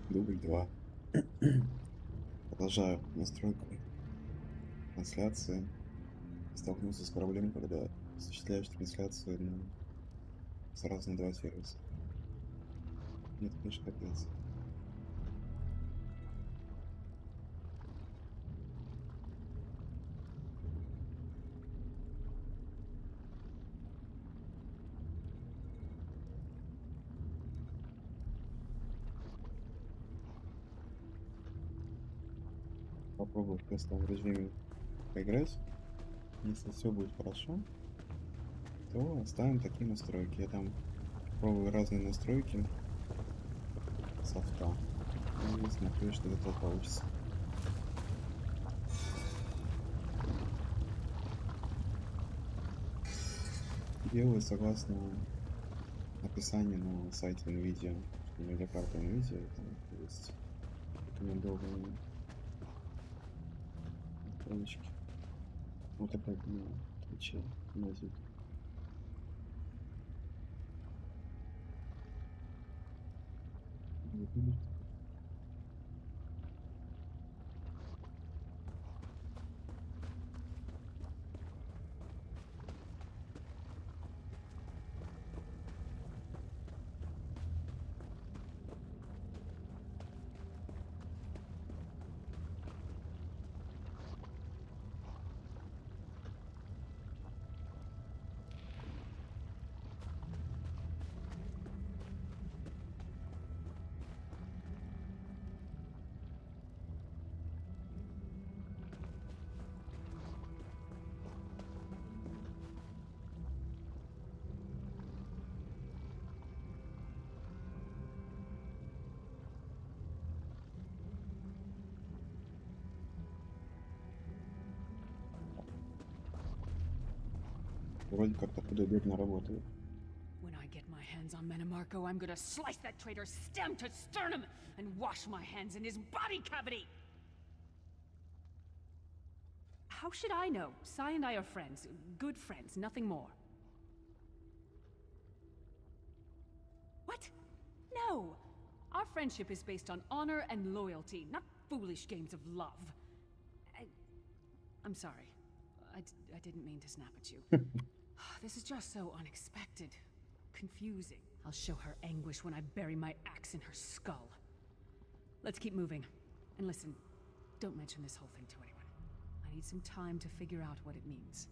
Дубль 2. Продолжаю настройку трансляции. Столкнулся с проблемой, когда осуществляешь трансляцию сразу на два сервиса. Нет, конечно, капец. Попробую в тестовом режиме поиграть. Если все будет хорошо, то оставим такие настройки. Я там пробую разные настройки софта и смотрю, что из этого получится. Делаю согласно описанию на сайте NVIDIA, что видеокарта NVIDIA, там есть рекомендованные настройки. Вот опять на Твиче лазит. Вроде как-то худо-бедно работает. When I get my hands on Menomarco, I'm gonna slice that traitor stem to sternum and wash my hands in his body cavity! How should I know? Sai and I are friends. Good friends, nothing more. What? No! Our friendship is based on honor and loyalty, not foolish games of love. I'm sorry. I didn't mean to snap at you. This is just so unexpected. Confusing. I'll show her anguish when I bury my axe in her skull. Let's keep moving. And listen, don't mention this whole thing to anyone. I need some time to figure out what it means.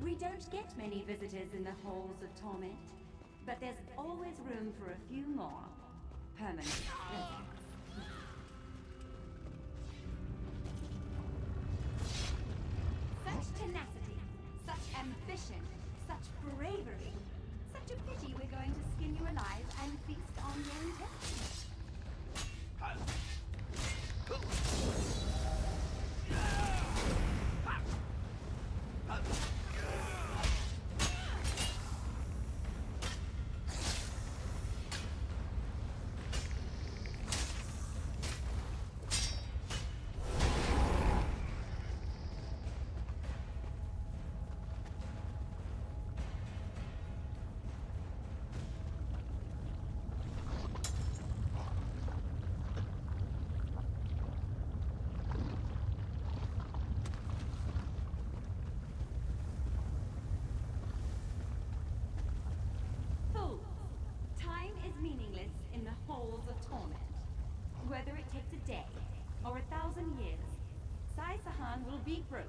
We don't get many visitors in the halls of torment, but there's always room for a few more. Permanent residents. Such tenacity, such ambition, such bravery. Such a pity we're going to skin you alive and feast on your intestines. Meaningless in the halls of torment. Whether it takes a day or 1,000 years, Sai Sahan will be broken.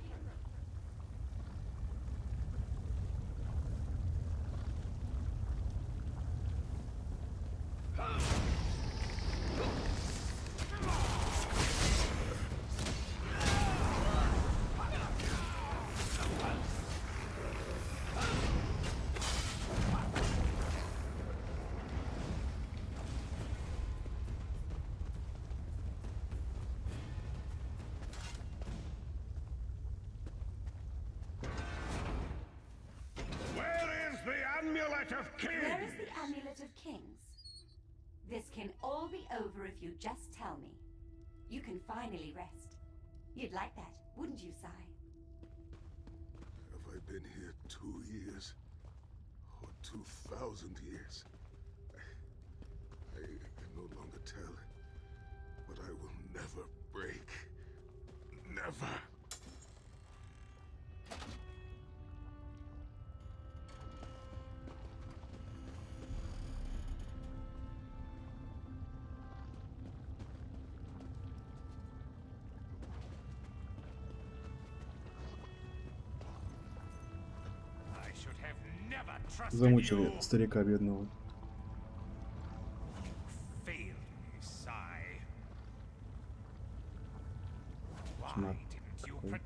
Amulet of Kings! Where is the Amulet of Kings? This can all be over if you just tell me. You can finally rest. You'd like that, wouldn't you, Sai? Have I been here 2 years? Or 2,000 years? I can no longer tell. But I will never break. Never! Замучили старика бедного. Шмат. Такой.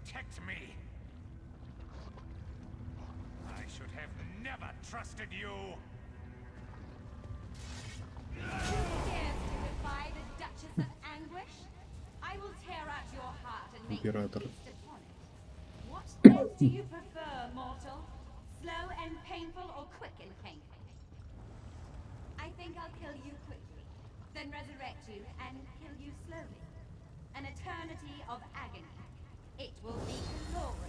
Император. What death do you prefer, mortal? Slow and painful or quick and painful? I think I'll kill you quickly, then resurrect you and kill you slowly. An eternity of agony. It will be glorious.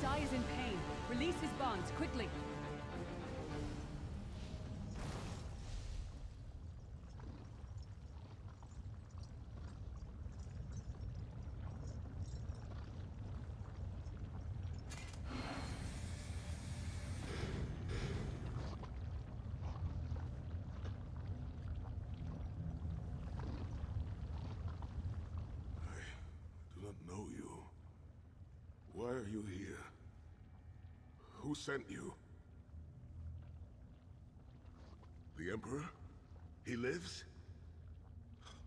Sai is in pain. Release his bonds, quickly. I do not know you. Why are you here? Who sent you? The Emperor? He lives?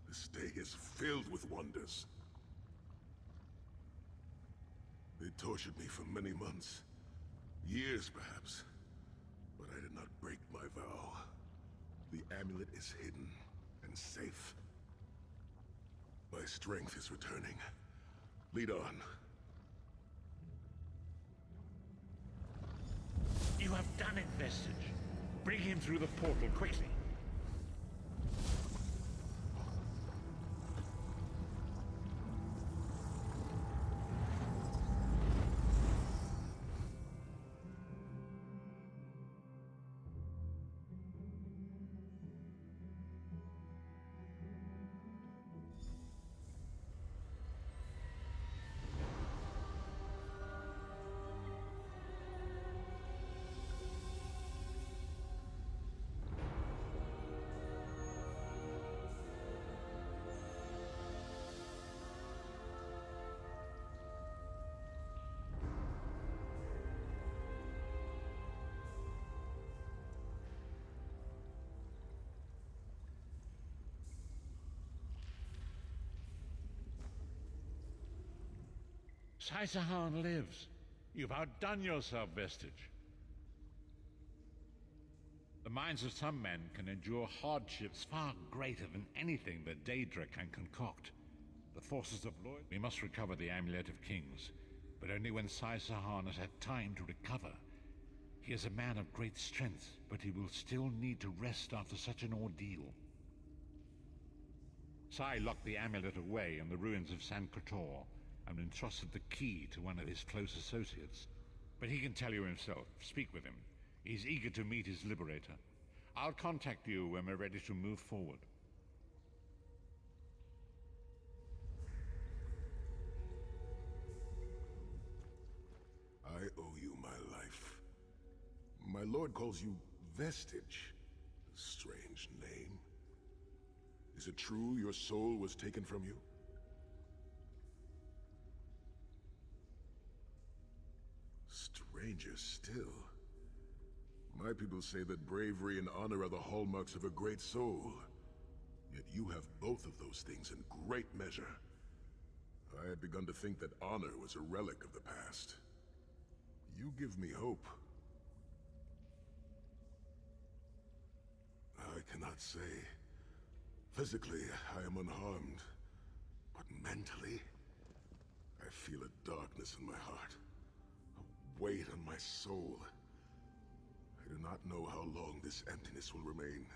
This day is filled with wonders. They tortured me for many months. Years, perhaps. But I did not break my vow. The amulet is hidden and safe. My strength is returning. Lead on. You have done it, Vestige. Bring him through the portal quickly. Sai-Sahan lives. You've outdone yourself, Vestige. The minds of some men can endure hardships far greater than anything that Daedra can concoct. The forces of Lloyd... We must recover the Amulet of Kings, but only when Sai-Sahan has had time to recover. He is a man of great strength, but he will still need to rest after such an ordeal. Sai locked the amulet away in the ruins of Sankr and entrusted the key to one of his close associates. But he can tell you himself. Speak with him. He's eager to meet his liberator. I'll contact you when we're ready to move forward. I owe you my life. My lord calls you Vestige. A strange name. Is it true your soul was taken from you? Stranger still. My people say that bravery and honor are the hallmarks of a great soul. Yet you have both of those things in great measure. I had begun to think that honor was a relic of the past. You give me hope. I cannot say. Physically, I am unharmed. But mentally, I feel a darkness in my heart. A weight on my soul. I do not know how long this emptiness will remain.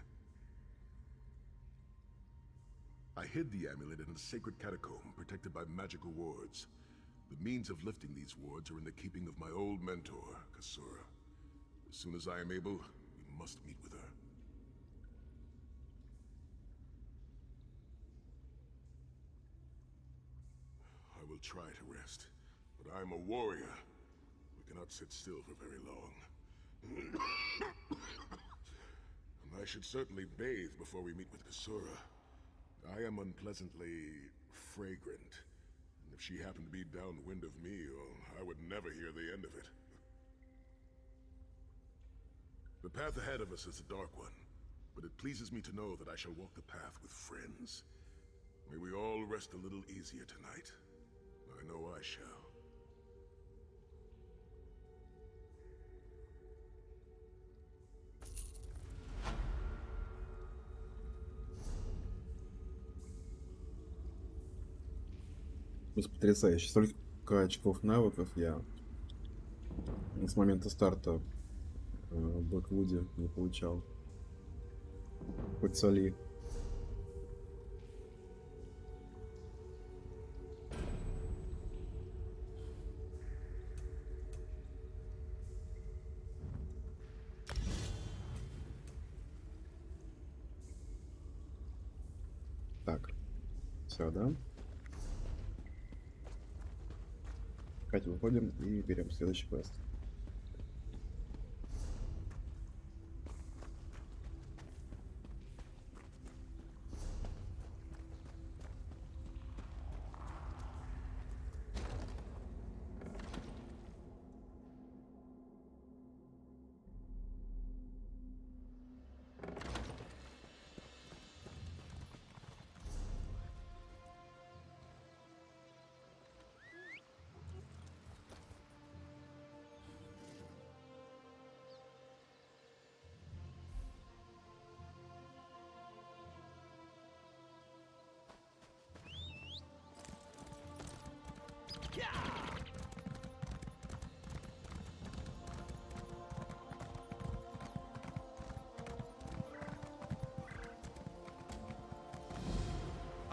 I hid the amulet in a sacred catacomb protected by magical wards. The means of lifting these wards are in the keeping of my old mentor, Kasura. As soon as I am able, we must meet with her. I will try to rest, but I am a warrior. We cannot sit still for very long. And I should certainly bathe before we meet with Kasura. I am unpleasantly fragrant, and if she happened to be downwind of me, well, I would never hear the end of it. The path ahead of us is a dark one, but it pleases me to know that I shall walk the path with friends. May we all rest a little easier tonight. I know I shall. Просто потрясающе. Столько очков навыков я с момента старта в Бэквуде не получал. Хоть соли. Так, все, да? Катя, выходим и берем следующий квест.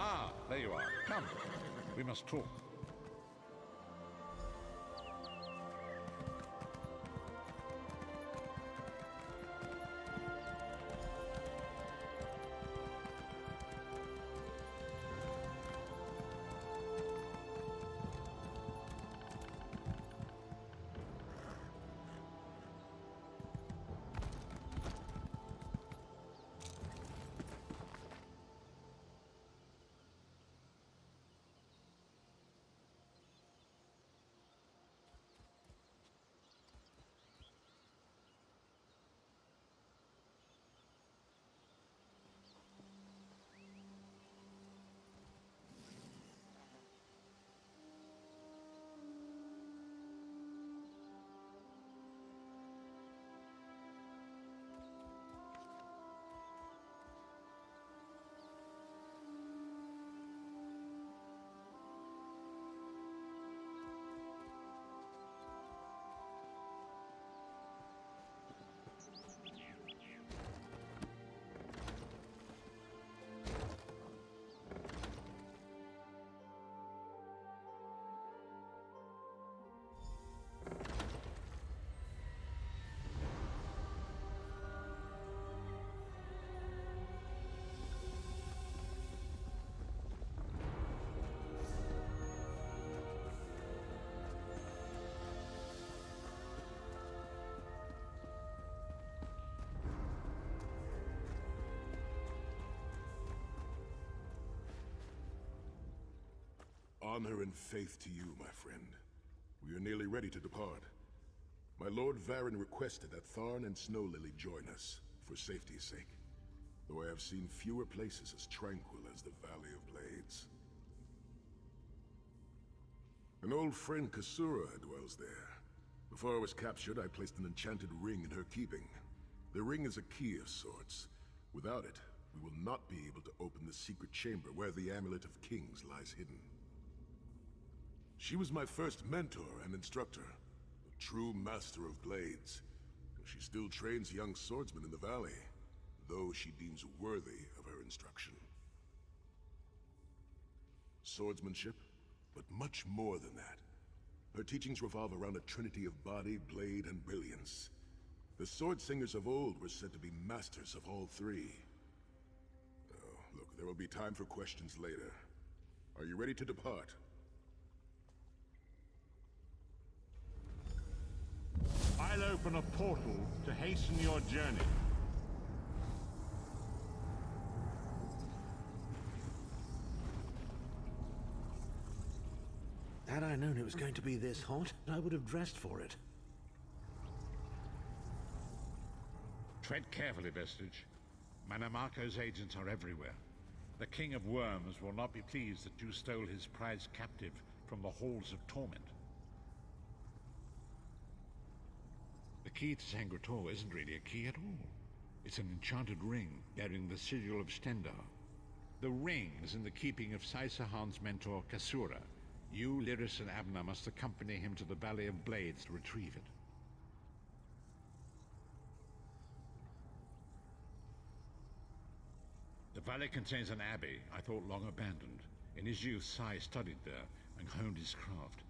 Ah, there you are. Come, we must talk. Honor and faith to you, my friend. We are nearly ready to depart. My Lord Varen requested that Tarn and Snow Lily join us, for safety's sake. Though I have seen fewer places as tranquil as the Valley of Blades. An old friend Kasura dwells there. Before I was captured, I placed an enchanted ring in her keeping. The ring is a key of sorts. Without it, we will not be able to open the secret chamber where the Amulet of Kings lies hidden. She was my first mentor and instructor, a true master of blades. She still trains young swordsmen in the valley, though she deems worthy of her instruction. Swordsmanship, but much more than that. Her teachings revolve around a trinity of body, blade, and brilliance. The sword singers of old were said to be masters of all three. Oh, look, there will be time for questions later. Are you ready to depart? I'll open a portal to hasten your journey. Had I known it was going to be this hot, I would have dressed for it. Tread carefully, Vestige. Manamako's agents are everywhere. The King of Worms will not be pleased that you stole his prize captive from the halls of torment. The key to Sangrator isn't really a key at all. It's an enchanted ring bearing the sigil of Stendar. The ring is in the keeping of Saisahan's mentor, Kasura. You, Lyris, and Abner must accompany him to the Valley of Blades to retrieve it. The valley contains an abbey I thought long abandoned. In his youth, Sai studied there and honed his craft.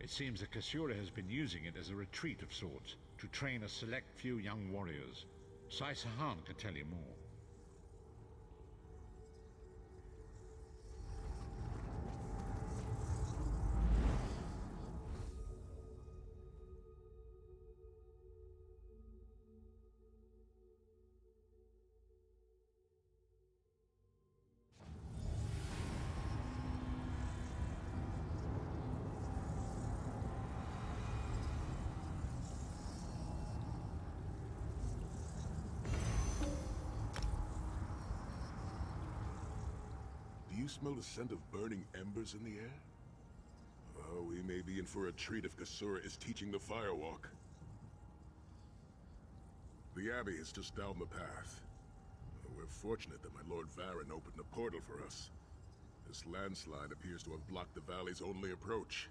It seems that Kasura has been using it as a retreat of sorts, to train a select few young warriors. Saisahan can tell you more. Do you smell the scent of burning embers in the air? Oh, we may be in for a treat if Kasura is teaching the firewalk. The Abbey is just down the path. We're fortunate that my Lord Varen opened a portal for us. This landslide appears to have blocked the valley's only approach.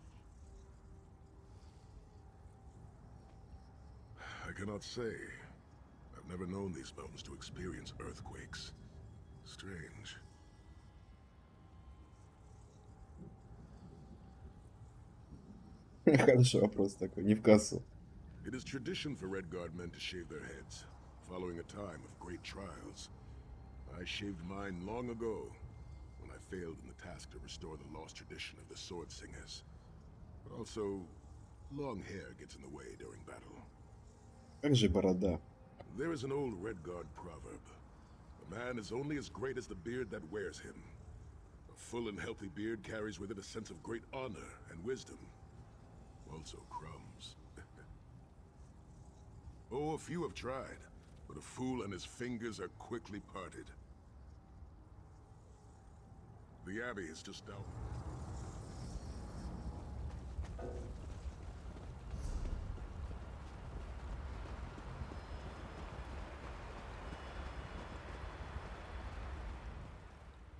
I cannot say. I've never known these mountains to experience earthquakes. Strange. Хороший вопрос такой, не в кассу. It is tradition for Redguard men to shave their heads, following a time of great trials. I shaved mine long ago, when I failed in the task to restore the lost tradition of the sword singers. But also, long hair gets in the way during battle. Как же борода? There is an old Redguard proverb. A man is only as great as the beard that wears him. A full and healthy beard carries with it a sense of great honor and wisdom. Also crumbs. Oh, a few have tried, but a fool and his fingers are quickly parted. The Abbey is just down.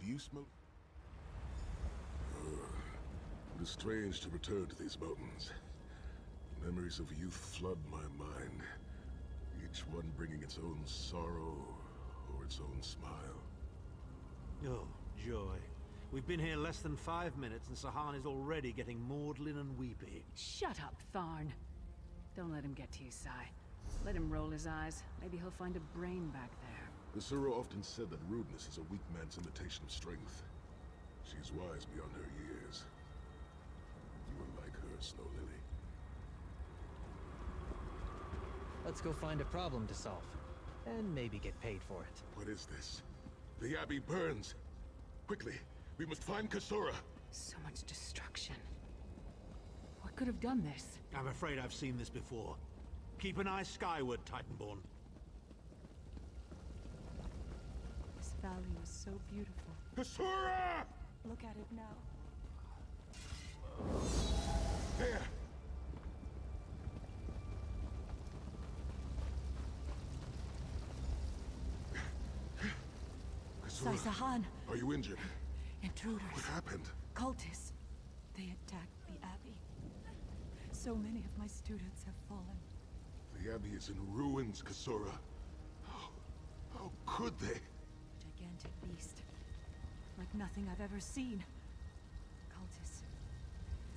Do you smell? It is strange to return to these mountains. Memories of youth flood my mind, each one bringing its own sorrow or its own smile. Oh, joy. We've been here less than 5 minutes and Sahan is already getting maudlin and weepy. Shut up, Tarn. Don't let him get to you, Sai. Let him roll his eyes. Maybe he'll find a brain back there. The Sura often said that rudeness is a weak man's imitation of strength. She's wise beyond her years. You are like her, Snow Lily. Let's go find a problem to solve. And maybe get paid for it. What is this? The Abbey burns! Quickly, we must find Kasura! So much destruction. What could have done this? I'm afraid I've seen this before. Keep an eye skyward, Titanborn. This valley is so beautiful. Kasura! Look at it now. There! Kasura, Sai-Sahan, are you injured? intruders, What happened? cultists. They attacked the Abbey. So many of my students have fallen. The Abbey is in ruins, Kasura. How could they? Gigantic beast. Like nothing I've ever seen. Cultists.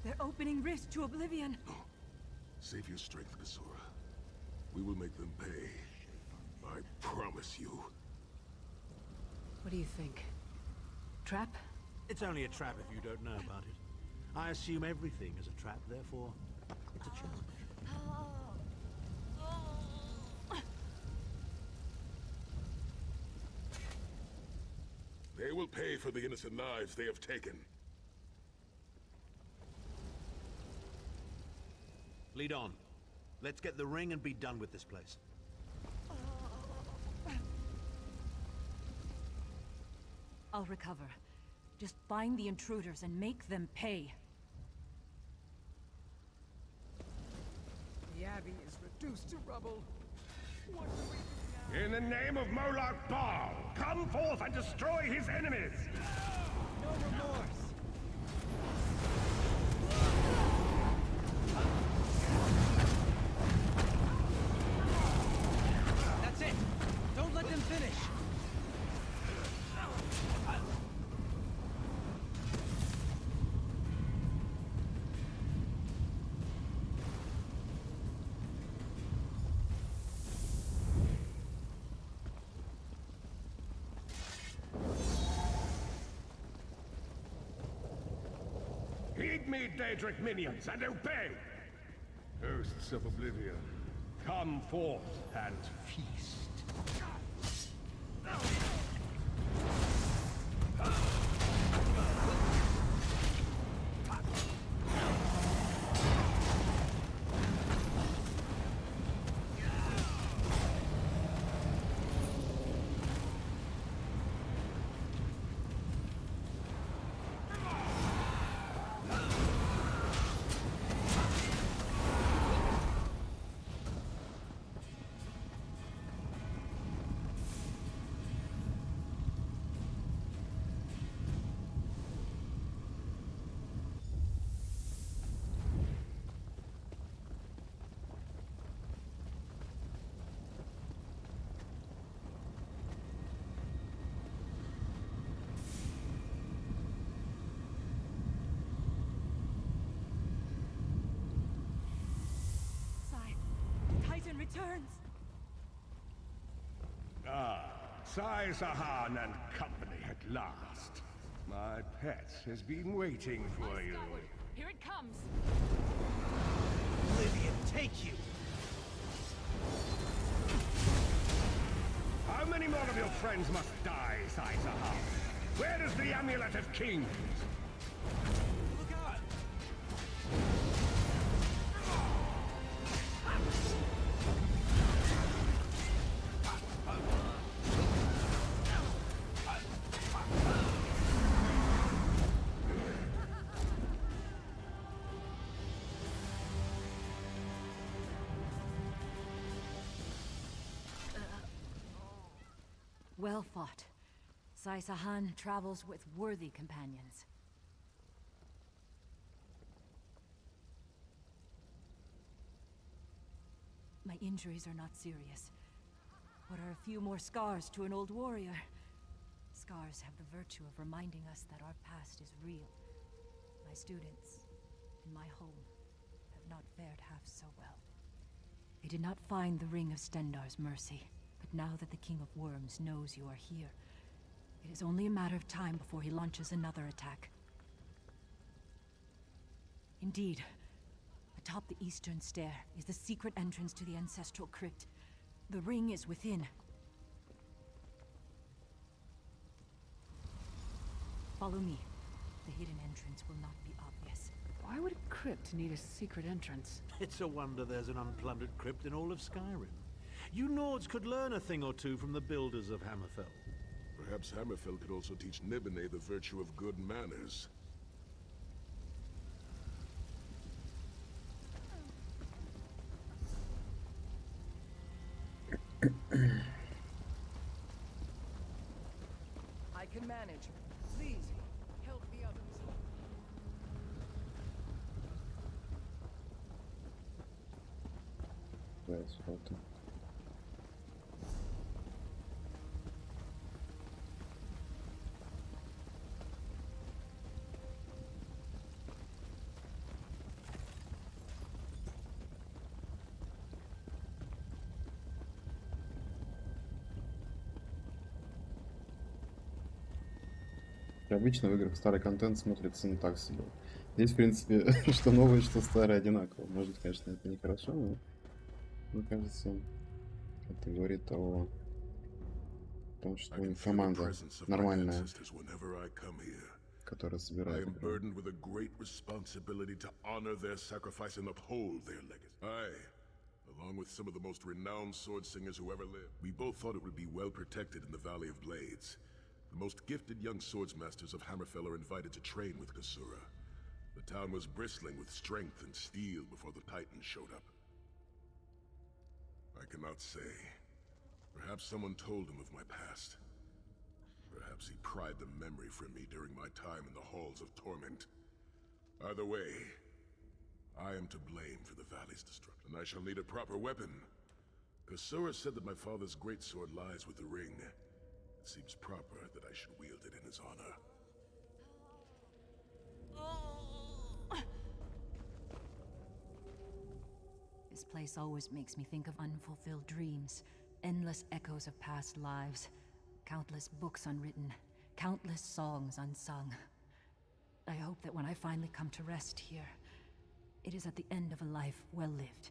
They're opening rifts to oblivion. No. Save your strength, Kasura. We will make them pay. I promise you. What do you think? Trap? It's only a trap if you don't know about it. I assume everything is a trap, therefore, it's a challenge. They will pay for the innocent lives they have taken. Lead on. Let's get the ring and be done with this place. I'll recover. Just find the intruders and make them pay. The Abbey is reduced to rubble. What do we do now? In the name of Moloch Baal, come forth and destroy his enemies! No remorse. That's it! Don't let them finish! Heed me, Daedric minions, and obey! Hosts of Oblivion, come forth and feast. Titan returns! Ah, Sai-Sahan and company at last. My pet has been waiting for you. Here it comes! Oblivion, take you! How many more of your friends must die, Sai-Sahan? Where is the Amulet of Kings? Look out! Well fought. Sai-Sahan travels with worthy companions. My injuries are not serious. What are a few more scars to an old warrior? Scars have the virtue of reminding us that our past is real. My students, in my home, have not fared half so well. They did not find the Ring of Stendarr's mercy, but now that the King of Worms knows you are here, it is only a matter of time before he launches another attack. Indeed, atop the eastern stair is the secret entrance to the ancestral crypt. The ring is within. Follow me. The hidden entrance will not be obvious. Why would a crypt need a secret entrance? It's a wonder there's an unplundered crypt in all of Skyrim. You Nords could learn a thing or two from the builders of Hammerfell. Perhaps Hammerfell could also teach Nibene the virtue of good manners. I can manage. Please, help the others. That's what. Обычно в играх старый контент смотрится ну так себе. Здесь, в принципе, что новое, что старое одинаково. Может, конечно, это нехорошо, но мне кажется, это говорит о том, что у них команда нормальная, которая собирает игру. Along with some of the most renowned sword singers who ever lived, we both thought it would be well protected in the Valley of Blades. The most gifted young swordsmasters of Hammerfell are invited to train with Kasura. The town was bristling with strength and steel before the Titans showed up. I cannot say. Perhaps someone told him of my past. Perhaps he pried the memory from me during my time in the halls of torment. Either way, I am to blame for the valley's destruction, and I shall need a proper weapon. Kasura said that my father's greatsword lies with the ring. It seems proper that I should wield it in his honor. This place always makes me think of unfulfilled dreams, endless echoes of past lives, countless books unwritten, countless songs unsung. I hope that when I finally come to rest here, it is at the end of a life well lived.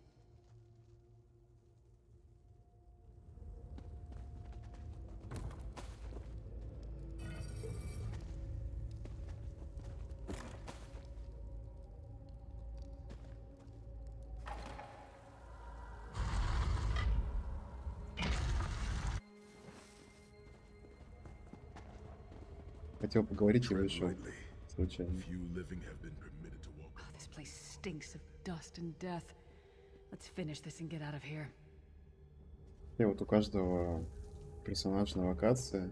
Хотел поговорить и вышел случайно. Oh, this place stinks of dust and death. Let's finish this and get out of here. И вот у каждого персонажа на локации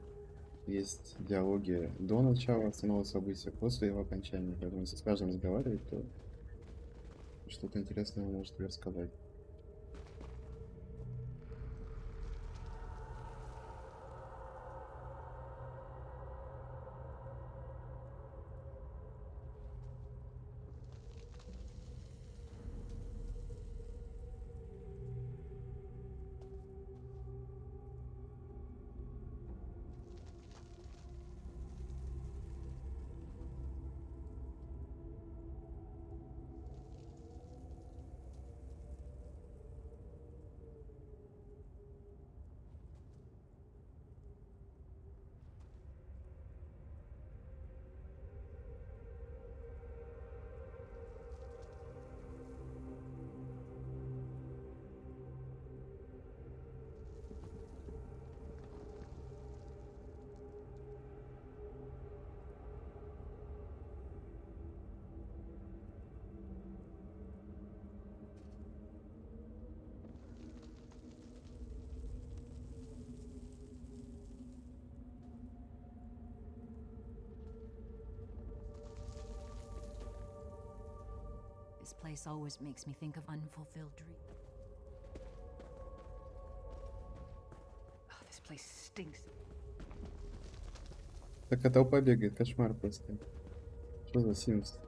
есть диалоги до начала основного события, после его окончания. Поэтому если с каждым разговаривать, то что-то интересное он может тебе рассказать. This place always makes me think of unfulfilled dreams. Oh, this place stinks. Такая толпа бегает, кошмар просто. Что за Sims?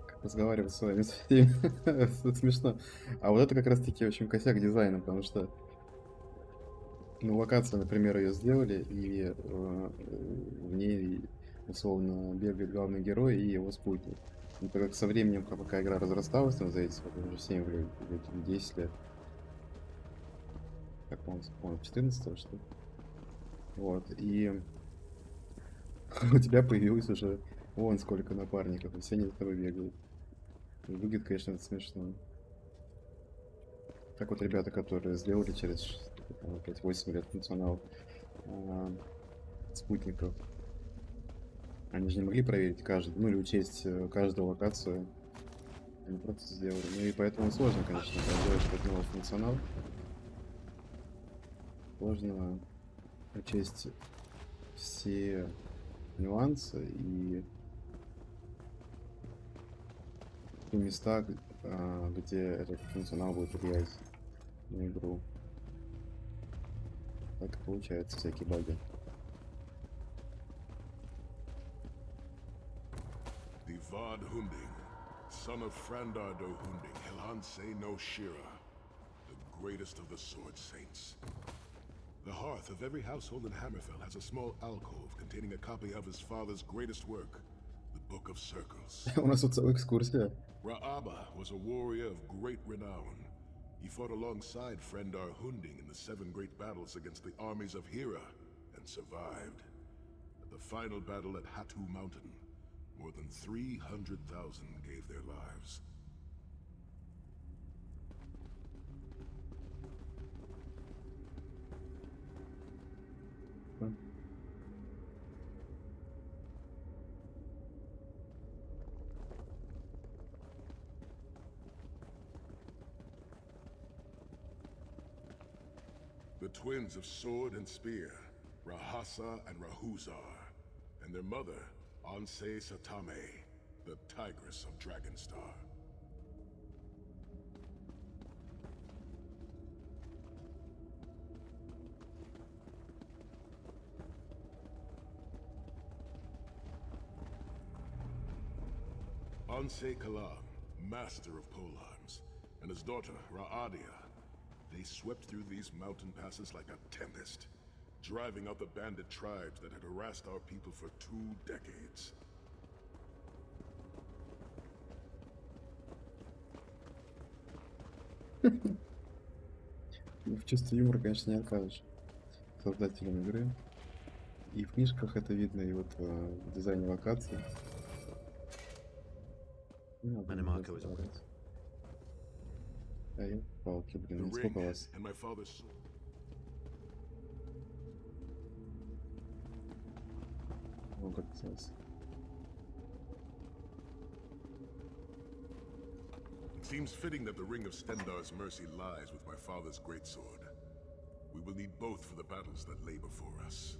Как разговаривать с вами? Смешно. А вот это как раз таки очень косяк дизайна, потому что ну, локация, например, ее сделали, и в ней условно бегает главный герой и его спутник. Ну, так как со временем, пока игра разрасталась, там, за эти уже 7 или 10 лет, как по-моему, 14 что ли. Вот, и у тебя появилась уже Вон сколько напарников, и все они за тобой бегают. И выглядит, конечно, это смешно. Как вот ребята, которые сделали через 5-8 лет функционал спутников. Они же не могли проверить каждый, ну или учесть каждую локацию. Они просто сделали. Ну и поэтому сложно, конечно, когда делаешь какой-то новый функционал. Сложно учесть все нюансы и те места, где этот функционал будет влиять на игру. Так и получается всякие баги. The Vard Hunding, son of Frandardo Hunding, Helhanse no Shira, the greatest of the Sword Saints. The hearth of every household in Hammerfell has a small alcove containing a copy of his father's greatest work, the Book of Circles. У нас тут целая экскурсия. Ra'aba was a warrior of great renown. He fought alongside Frendar Hunding in the 7 great battles against the armies of Hera, and survived. At the final battle at Hatu Mountain, more than 300,000 gave their lives. The twins of Sword and Spear, Rahasa and Rahuzar, and their mother, Anse Satame, the Tigress of Dragonstar. Anse Kalam, master of polearms, and his daughter, Ra'adia, they swept through these mountain passes like a tempest, driving out the bandit tribes that had harassed our people for 2 decades. В чувстве юмора, конечно, не откажешь создателям игры. И в книжках это видно, и вот в дизайне локаций. Эй, палки, блин, сколько вас? О, как называется. It seems fitting that the Ring of Stendar's mercy lies with my father's greatsword. We will need both for the battles that lay before us.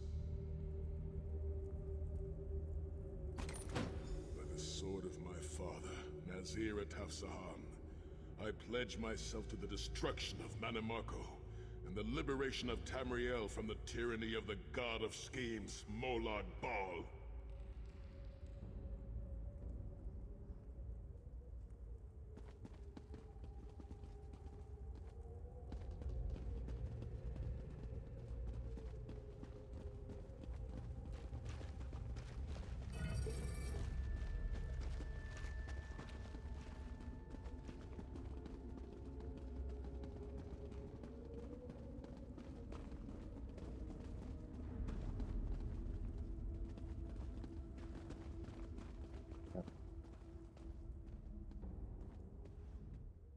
By the sword of my father, Nazir Atafsahan, I pledge myself to the destruction of Manimarco and the liberation of Tamriel from the tyranny of the god of schemes, Molad Bal.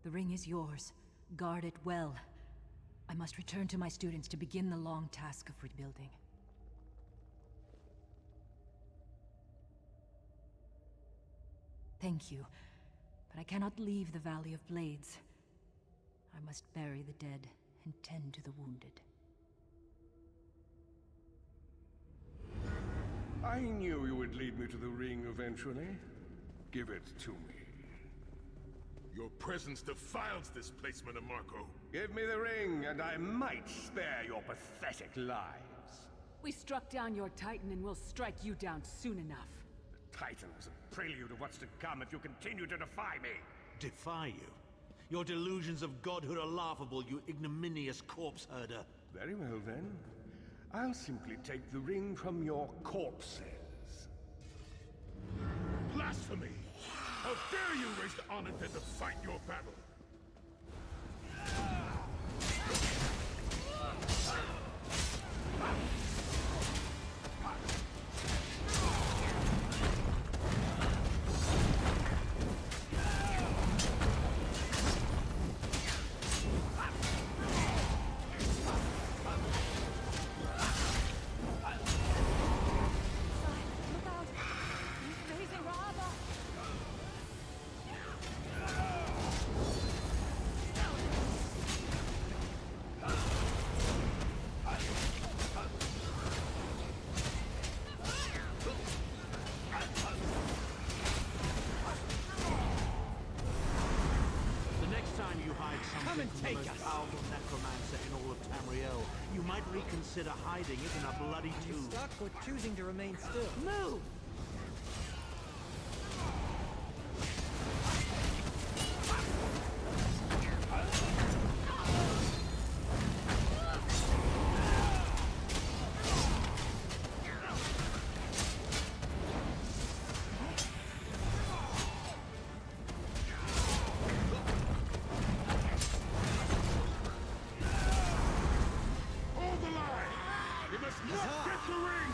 The ring is yours. Guard it well. I must return to my students to begin the long task of rebuilding. Thank you, but I cannot leave the Valley of Blades. I must bury the dead and tend to the wounded. I knew you would lead me to the ring eventually. Give it to me. Your presence defiles this place, Manimarco. Give me the ring, and I might spare your pathetic lives. We struck down your Titan and we'll strike you down soon enough. The Titan was a prelude of what's to come if you continue to defy me. Defy you? Your delusions of godhood are laughable, you ignominious corpse herder. Very well then. I'll simply take the ring from your corpses. Blasphemy! How dare you raise the Onunted to fight your battle? time you hide something from the most powerful necromancer in all of Tamriel, you might reconsider hiding it in a bloody You tomb. stuck or choosing to remain still? Move! Hold the line! You must not get the ring!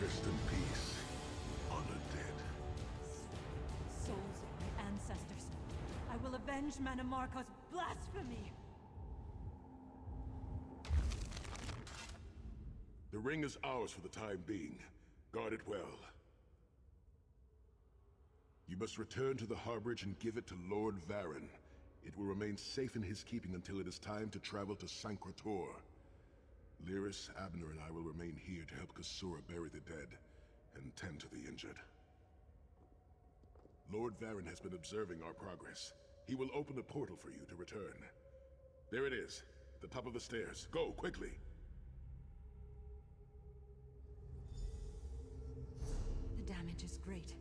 Rest in peace, honor dead. Souls of my ancestors, I will avenge Manamarco's blasphemy! The ring is ours for the time being. Guard it well. You must return to the harborage and give it to Lord Varen. It will remain safe in his keeping until it is time to travel to Sankr. Lyris, Abner, and I will remain here to help Kasura bury the dead and tend to the injured. Lord Varen has been observing our progress. He will open a portal for you to return. There it is, at the top of the stairs. Go, quickly! The damage is great,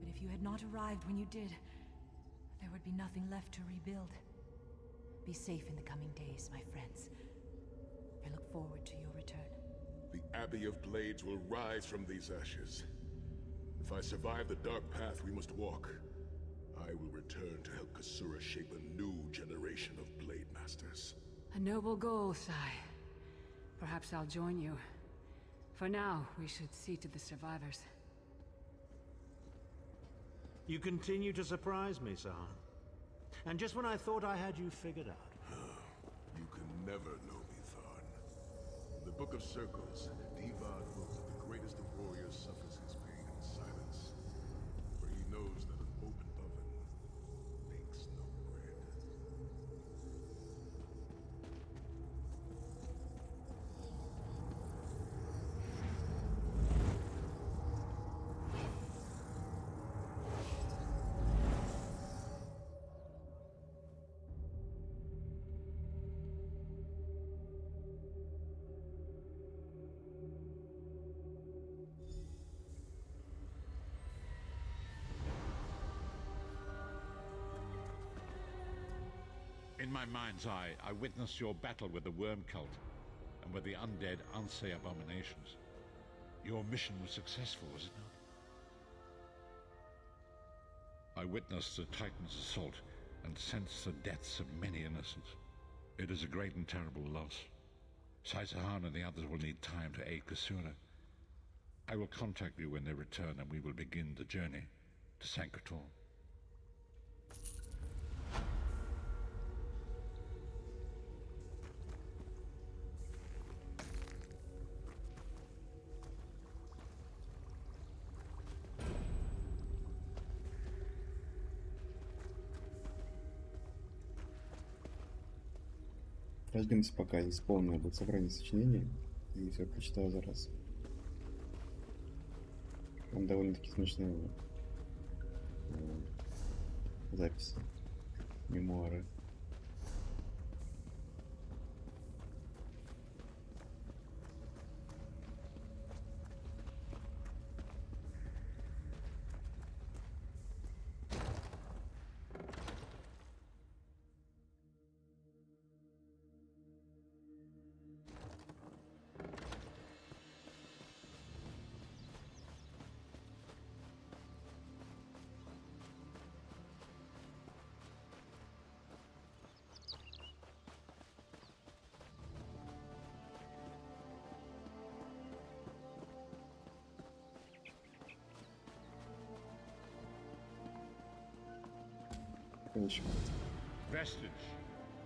but if you had not arrived when you did, there would be nothing left to rebuild. Be safe in the coming days, my friends. I look forward to your return. The Abbey of Blades will rise from these ashes. If I survive the dark path we must walk, I will return to help Kasura shape a new generation of Blade Masters. A noble goal, Sai. Perhaps I'll join you. For now, we should see to the survivors. You continue to surprise me, Sahan. And just when I thought I had you figured out. You can never know me, Tarn. In the Book of Circles, Divad wrote that the greatest of warriors suffers his pain in silence, for he knows that an open oven makes no bread. In my mind's eye, I witnessed your battle with the worm cult and with the undead Unsay abominations. Your mission was successful, was it not? I witnessed the Titan's assault and sensed the deaths of many innocents. It is a great and terrible loss. Sahan and the others will need time to aid Kasura. I will contact you when they return and we will begin the journey to Sankr. Пройдемся пока исполнил будет собрание сочинений и все прочитаю за раз. Там довольно-таки смешные записи, мемуары. Конечно. Vestige,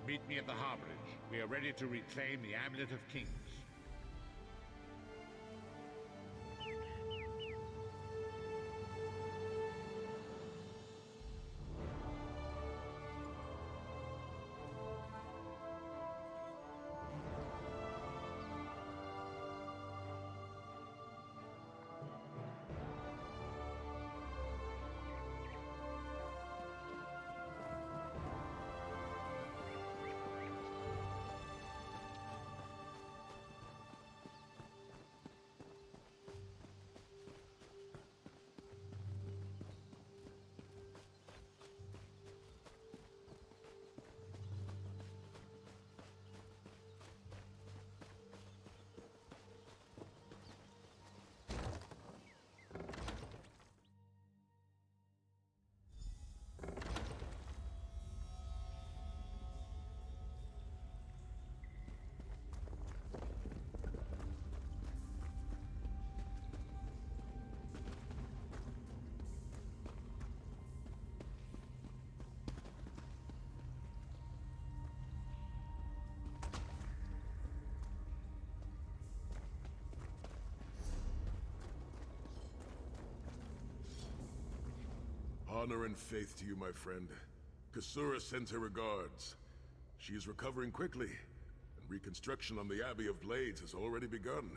meet me at the harborage. We are ready to reclaim the Amulet of Kings. Honor and faith to you, my friend. Kasura sends her regards. She is recovering quickly, and reconstruction on the Abbey of Blades has already begun.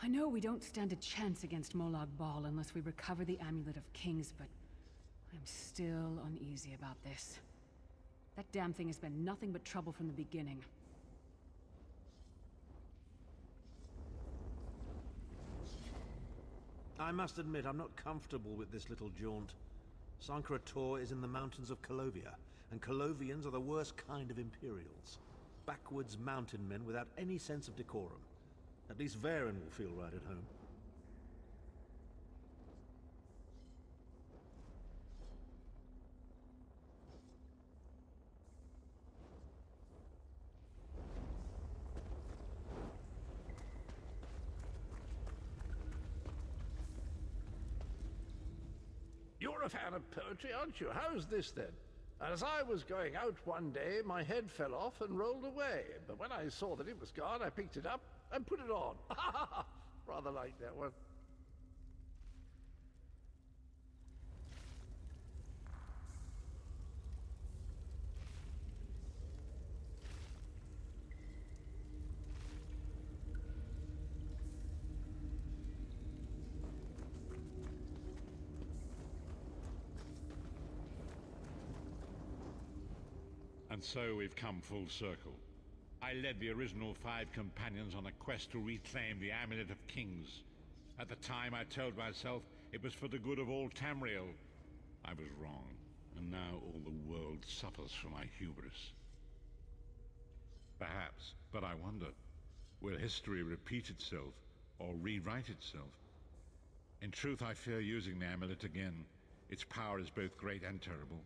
I know we don't stand a chance against Molag Bal unless we recover the Amulet of Kings, but I'm still uneasy about this. That damn thing has been nothing but trouble from the beginning. I must admit, I'm not comfortable with this little jaunt. Sankr is in the mountains of Kolovia, and Kolovians are the worst kind of Imperials. Backwards mountain men without any sense of decorum. At least Varen will feel right at home. You're a fan of poetry, aren't you? How's this then? As I was going out one day, my head fell off and rolled away. But when I saw that it was gone, I picked it up and put it on. Rather like that one. And so we've come full circle. I led the original 5 companions on a quest to reclaim the Amulet of Kings. At the time, I told myself it was for the good of all Tamriel. I was wrong, and now all the world suffers from my hubris. Perhaps, but I wonder, will history repeat itself, or rewrite itself? In truth, I fear using the amulet again. Its power is both great and terrible.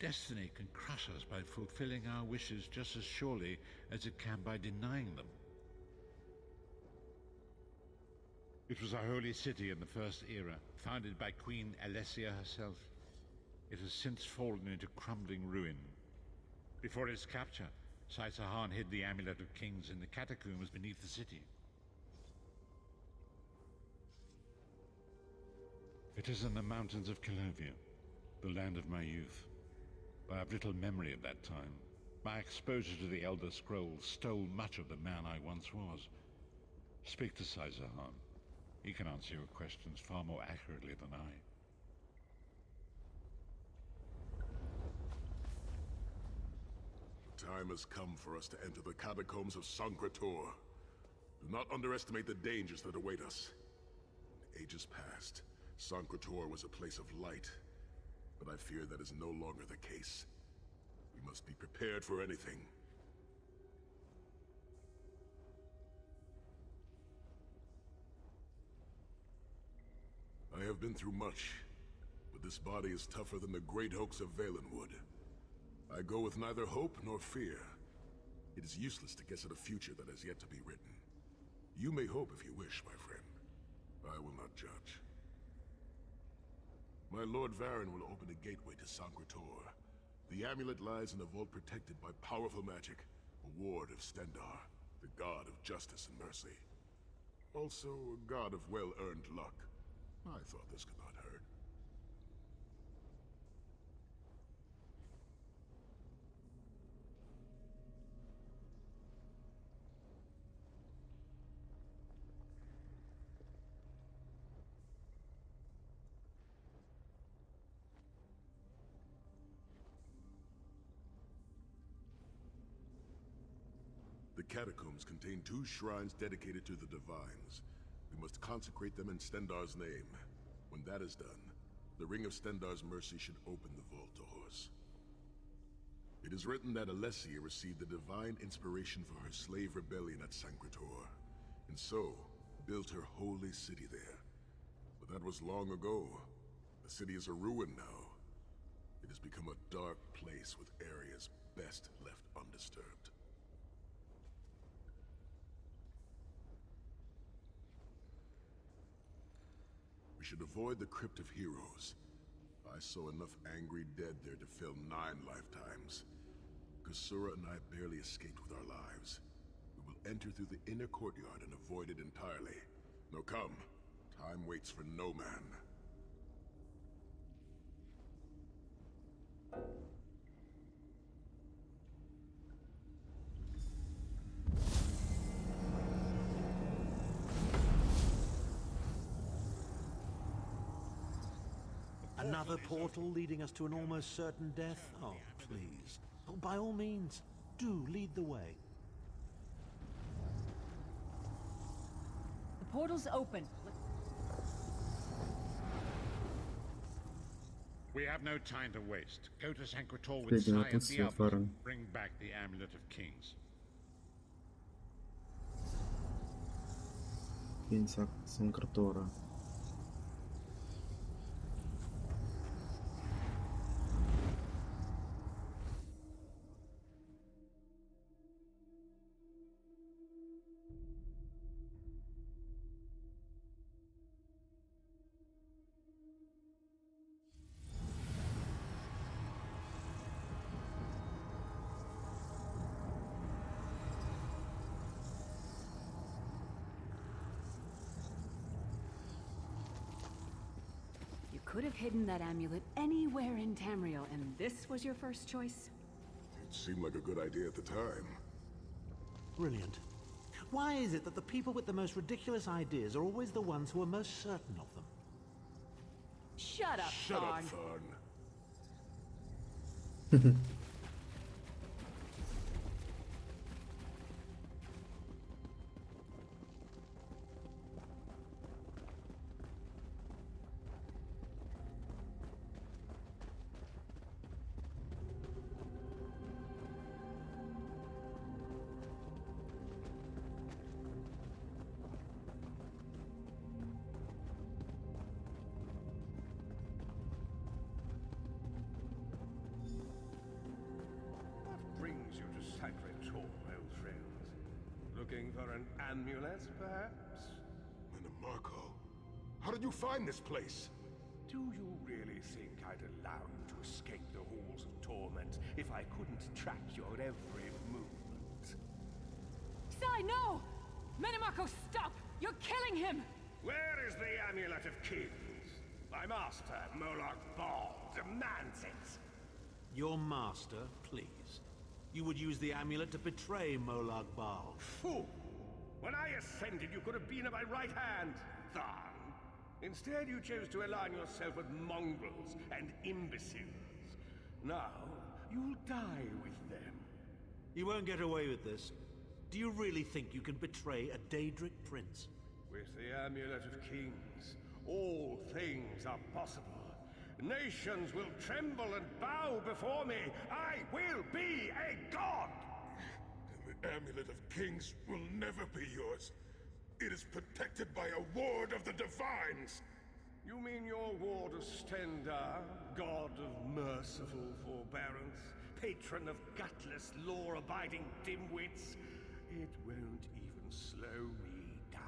Destiny can crush us by fulfilling our wishes just as surely as it can by denying them. It was a holy city in the First Era, founded by Queen Alessia herself. It has since fallen into crumbling ruin. Before its capture, Saitahan hid the Amulet of Kings in the catacombs beneath the city. It is in the mountains of Kolovia, the land of my youth. I have little memory of that time. My exposure to the Elder Scrolls stole much of the man I once was. Speak to Saitahan. He can answer your questions far more accurately than I. The time has come for us to enter the catacombs of Sankr. Do not underestimate the dangers that await us. In ages past, Sankr was a place of light. But I fear that is no longer the case. We must be prepared for anything. I have been through much, but this body is tougher than the great oaks of Valenwood. I go with neither hope nor fear. It is useless to guess at a future that has yet to be written. You may hope if you wish, my friend. I will not judge. My Lord Varen will open a gateway to Sankr. The amulet lies in a vault protected by powerful magic, a ward of Stendarr, the god of justice and mercy. Also a god of well-earned luck. I thought this could not hurt. The catacombs contain 2 shrines dedicated to the divines. We must consecrate them in Stendarr's name. When that is done, the Ring of Stendarr's mercy should open the vault doors. It is written that Alessia received the divine inspiration for her slave rebellion at Sankr, and so built her holy city there. But that was long ago. The city is a ruin now. It has become a dark place with areas best left undisturbed. We should avoid the Crypt of Heroes. I saw enough angry dead there to fill 9 lifetimes. Kasura and I barely escaped with our lives. We will enter through the inner courtyard and avoid it entirely. Now come. Time waits for no man. Another portal leading us to an almost certain death? Oh, please. Oh, by all means, do lead the way. The portal's open. We have no time to waste. Go to Sankr with Sai and the others. Bring back the Amulet of Kings. Санкр. Could have hidden that amulet anywhere in Tamriel, and this was your first choice? It seemed like a good idea at the time. Brilliant. Why is it that the people with the most ridiculous ideas are always the ones who are most certain of them? Shut up, Shut Tarn. up, Tarn. Looking for an amulet, perhaps? Marco, how did you find this place? Do you really think I'd allow you to escape the halls of torment if I couldn't track your every movement? Sai, no! Marco, stop! You're killing him! Where is the Amulet of Kings? My master, Moloch Ball, demands it! Your master, please. You would use the amulet to betray Molag Bal. Fool! When I ascended, you could have been at my right hand, Tarn. Instead, you chose to align yourself with mongrels and imbeciles. Now, you'll die with them. You won't get away with this. Do you really think you can betray a Daedric prince? With the Amulet of Kings, all things are possible. Nations will tremble and bow before me. I will be a god! The Amulet of Kings will never be yours. It is protected by a ward of the Divines. You mean your ward of Stendarr, god of merciful forbearance, patron of gutless, law-abiding dimwits? It won't even slow me down.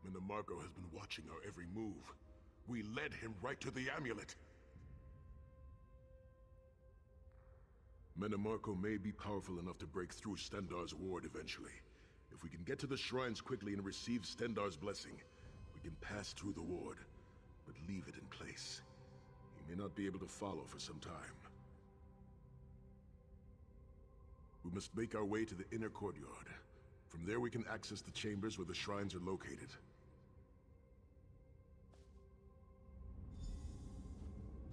Minimarco has been watching our every move. We led him right to the amulet. Minimarco may be powerful enough to break through Stendarr's ward eventually. If we can get to the shrines quickly and receive Stendarr's blessing, we can pass through the ward, but leave it in place. He may not be able to follow for some time. We must make our way to the inner courtyard. From there we can access the chambers where the shrines are located.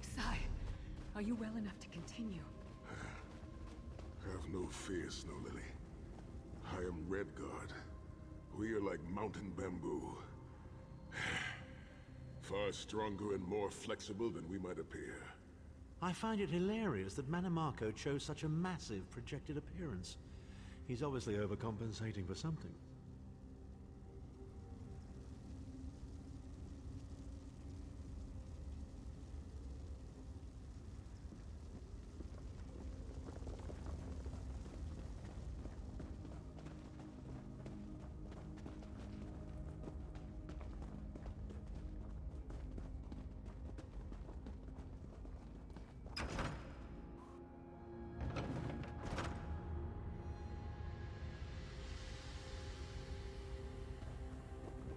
Sai, are you well enough to continue? Have no fear, Snow Lily. I am Redguard. We are like mountain bamboo. Far stronger and more flexible than we might appear. I find it hilarious that Minimarco chose such a massive projected appearance. He's obviously overcompensating for something.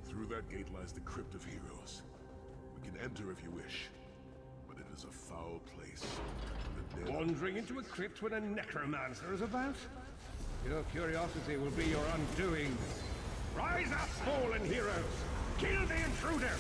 Through that gate lies the Crypt of Heroes. We can enter if you wish, but it is a foul place. The dead Wandering into a crypt when a necromancer is about? Your curiosity will be your undoing. Rise up, fallen heroes! Kill the intruder!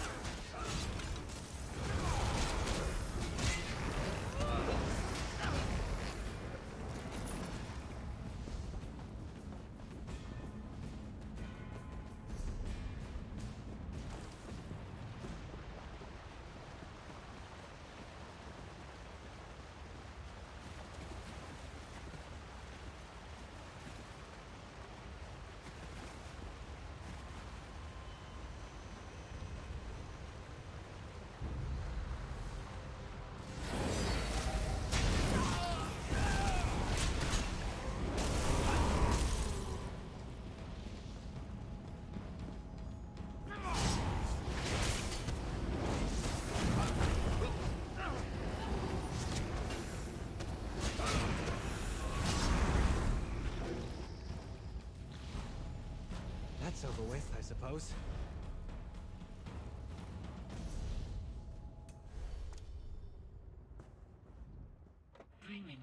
That's over with, I suppose. Dreaming.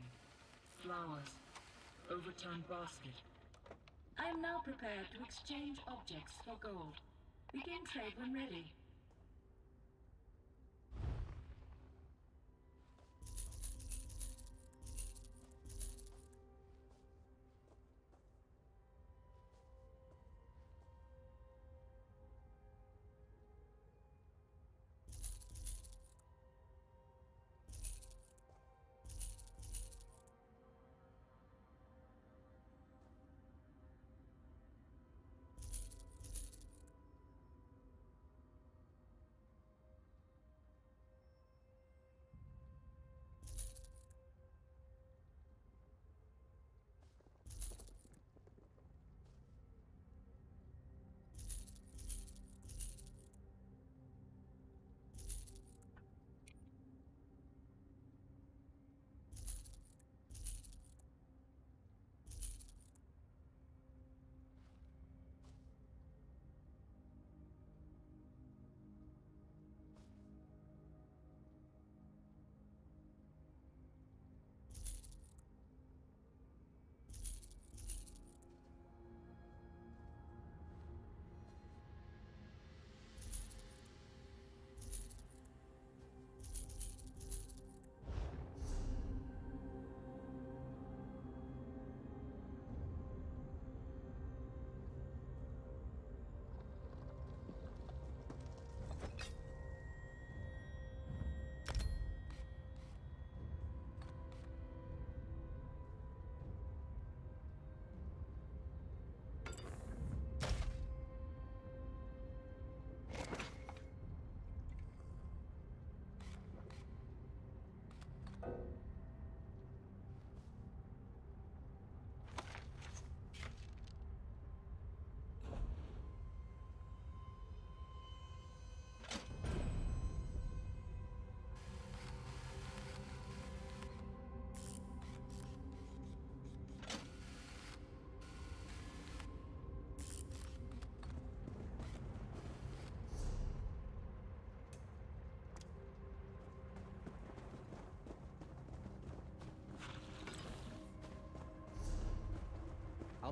Flowers. Overturned basket. I am now prepared to exchange objects for gold. Begin trade when ready.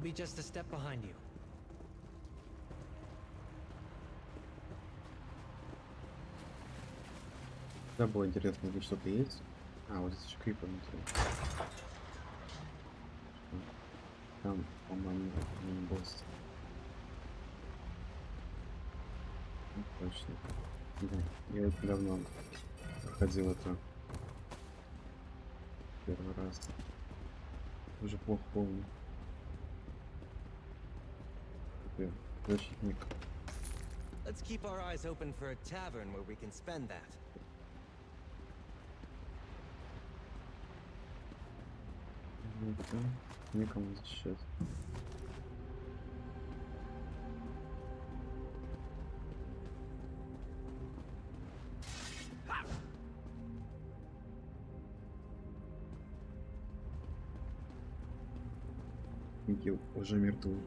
be just a step behind you. Да, было интересно, здесь что-то есть. А, вот здесь еще крипер внутри. Там, по-моему, босс. Ну, точно. Да, я вот давно проходил это первый раз. Уже плохо помню. Теперь защитник. Let's keep our eyes open for a tavern where we can spend that. Это некому защищать. Ники уже мертвы.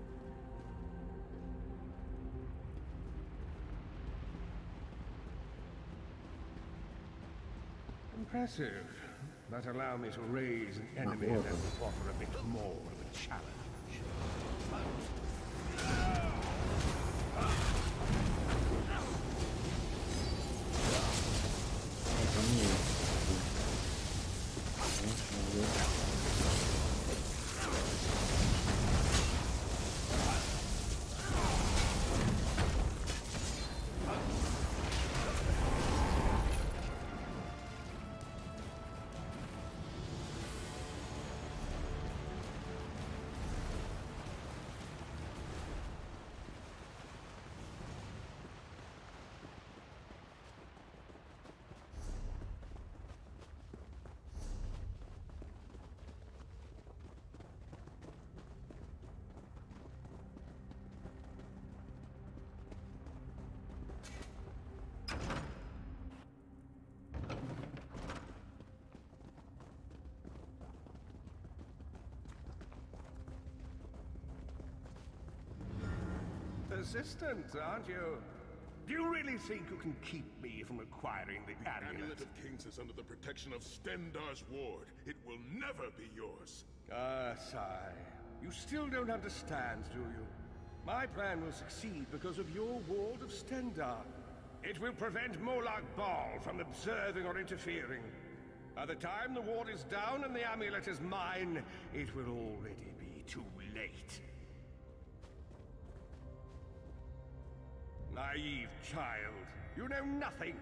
Impressive. But allow me to raise an enemy and then offer a bit more of a challenge. Persistent, aren't you? Do you really think you can keep me from acquiring the amulet? The Amulet of Kings is under the protection of Stendar's ward. It will never be yours. Ah, sigh. You still don't understand, do you? My plan will succeed because of your ward of Stendar. It will prevent Molag Bal from observing or interfering. By the time the ward is down and the amulet is mine, it will already be too late. Naive child, you know nothing.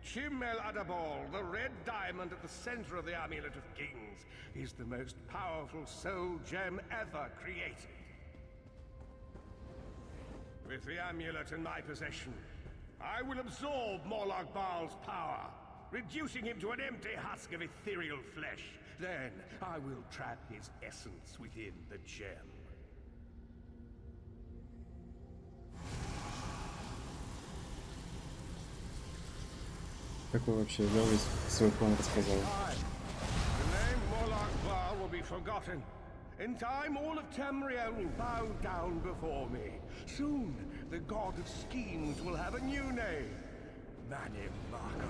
Chim El Adabal, the red diamond at the center of the Amulet of Kings, is the most powerful soul gem ever created. With the amulet in my possession, I will absorb Molag Bal's power, reducing him to an empty husk of ethereal flesh. Then I will trap his essence within the gem. Как вы вообще взял весь свой план рассказал? The name Molag Bal will be forgotten. In time, all of Tamriel will bow down before me. Soon, the god of schemes will have a new name. Manim Marco.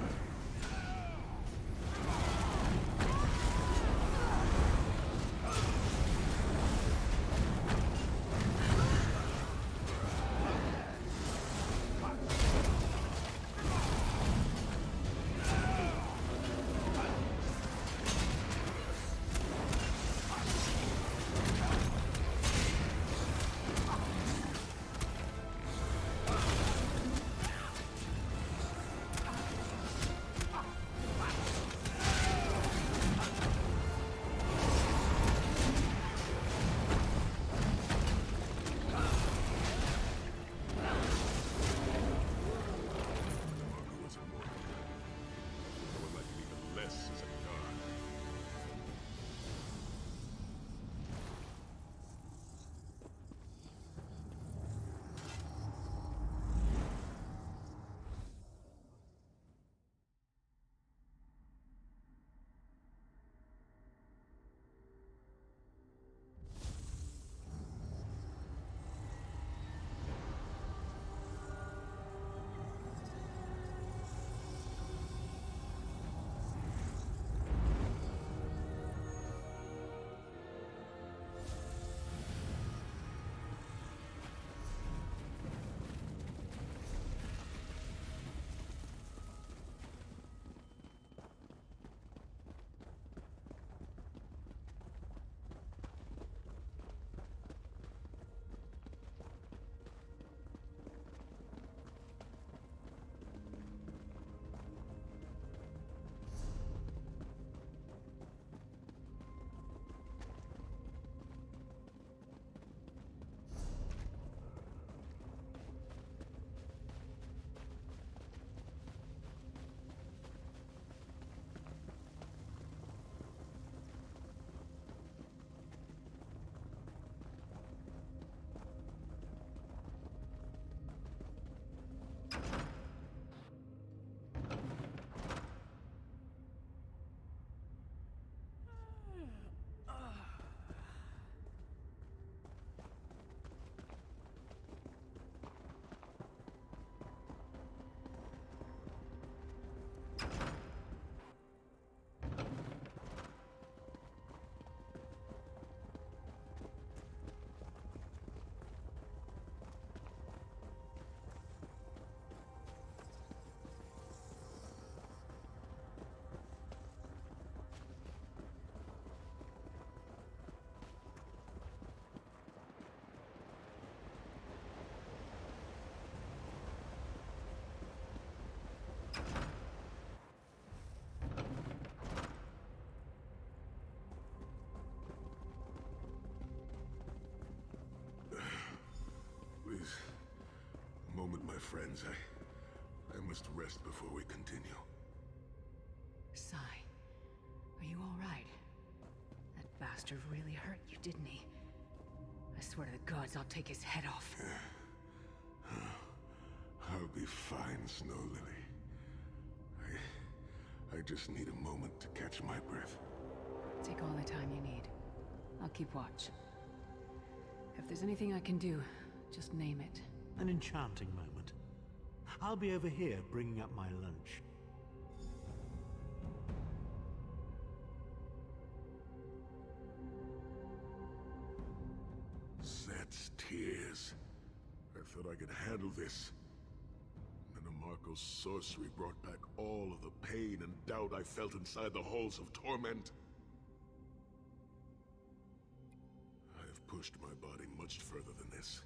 moment, my friends. I must rest before we continue. Sai, are you all right? That bastard really hurt you, didn't he? I swear to the gods, I'll take his head off. I'll be fine, Snow Lily. I just need a moment to catch my breath. Take all the time you need. I'll keep watch. If there's anything I can do, just name it. An enchanting moment. I'll be over here bringing up my lunch. Set's tears. I thought I could handle this. Marco's sorcery brought back all of the pain and doubt I felt inside the halls of torment. I have pushed my body much further than this.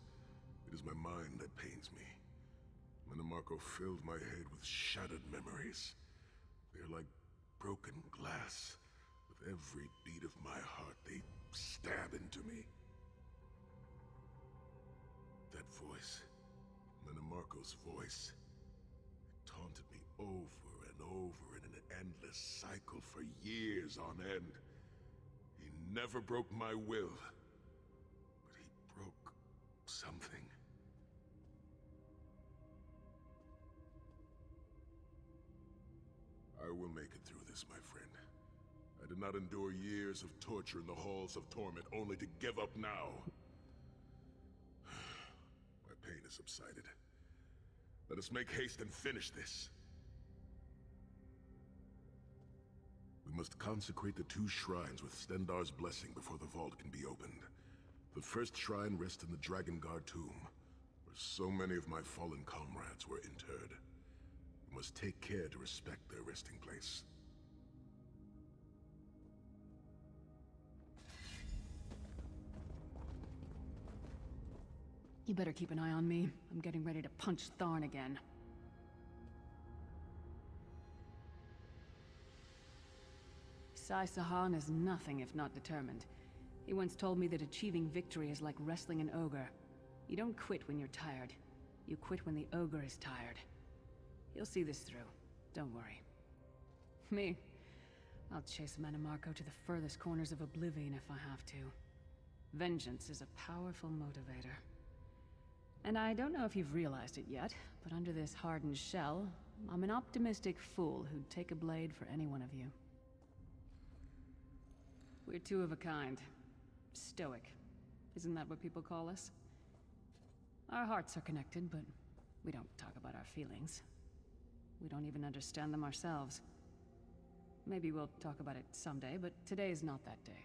It is my mind that pains me. Marco filled my head with shattered memories. They're like broken glass. With every beat of my heart, they stab into me. That voice, Marco's voice, taunted me over and over in an endless cycle for years on end. He never broke my will, but he broke something. I will make it through this, my friend. I did not endure years of torture in the halls of torment only to give up now. My pain has subsided. Let us make haste and finish this. We must consecrate the 2 shrines with Stendarr's blessing before the vault can be opened. The first shrine rests in the Dragon Guard tomb, where so many of my fallen comrades were interred. We must take care to respect their resting place. You better keep an eye on me. I'm getting ready to punch Tarn again. Sai Sahan is nothing if not determined. He once told me that achieving victory is like wrestling an ogre. You don't quit when you're tired. You quit when the ogre is tired. He'll see this through. Don't worry. Me? I'll chase Marco to the furthest corners of oblivion if I have to. Vengeance is a powerful motivator. And I don't know if you've realized it yet, but under this hardened shell, I'm an optimistic fool who'd take a blade for any one of you. We're 2 of a kind. Stoic. Isn't that what people call us? Our hearts are connected, but we don't talk about our feelings. We don't even understand them ourselves. Maybe we'll talk about it someday, but today is not that day.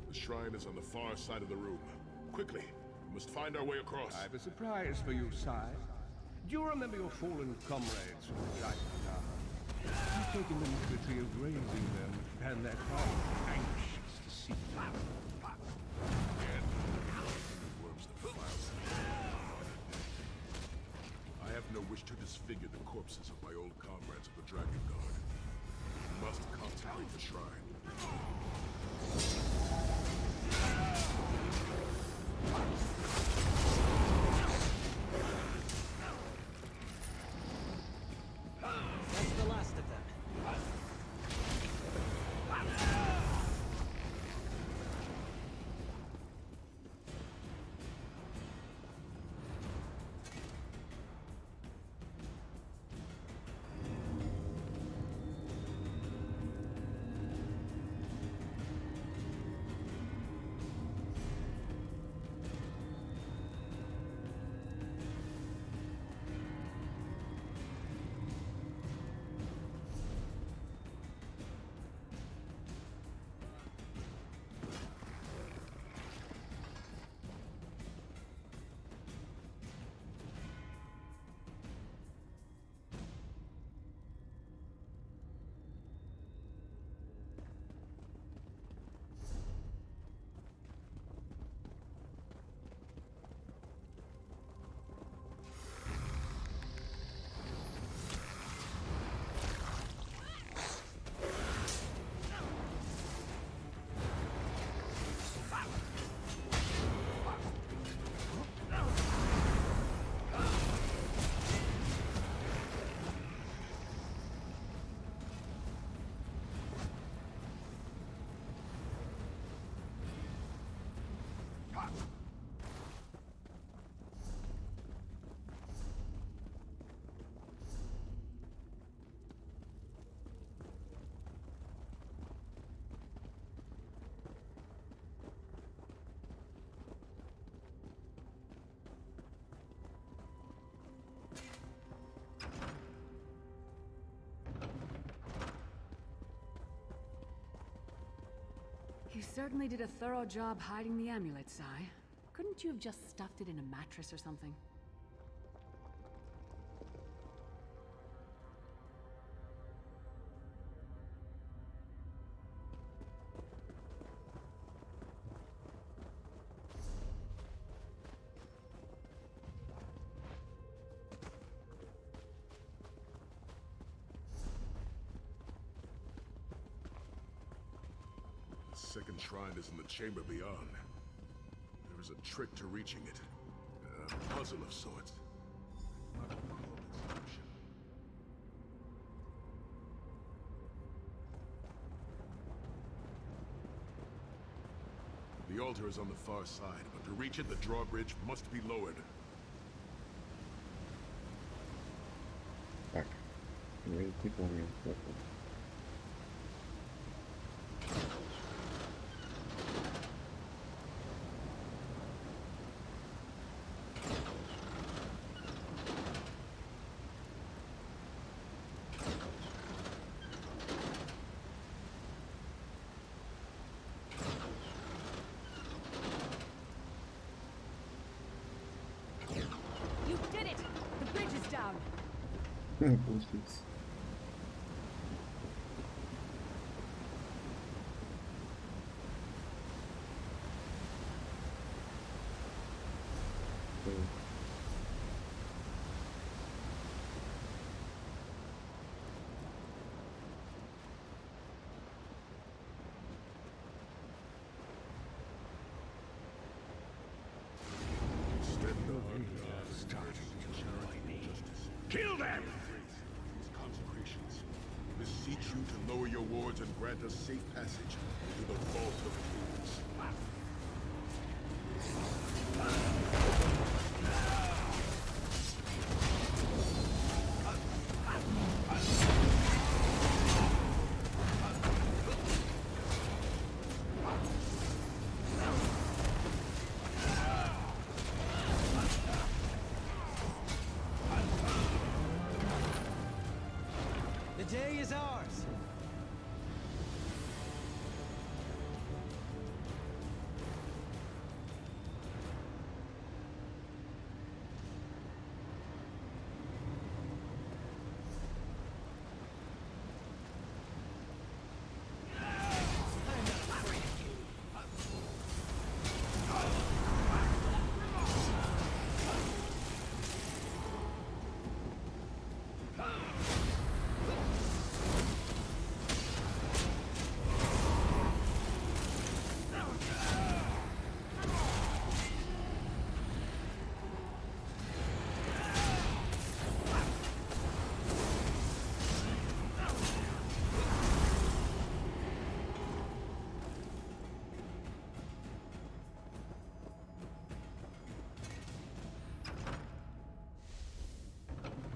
The shrine is on the far side of the room. Quickly, we must find our way across. I have a surprise for you, Sai. Do you remember your fallen comrades from the Dragon Guard? You've taken the liberty of raising them, and they're quite anxious to see you. Again, the worms that defile them. I have no wish to disfigure the corpses of my old comrades of the Dragon Guard. We must consecrate the shrine. That's the last of them. You certainly did a thorough job hiding the amulet, Sai. Couldn't you have just stuffed it in a mattress or something? The second shrine is in the chamber beyond. There is a trick to reaching it. A puzzle of sorts. I don't recall its solution. The altar is on the far side, but to reach it, the drawbridge must be lowered. Так, я не помню. You did it! The bridge is down! Получилось. Kill them! These consecrations beseech you to lower your wards and grant us safe passage to the vault of kings. The day is ours!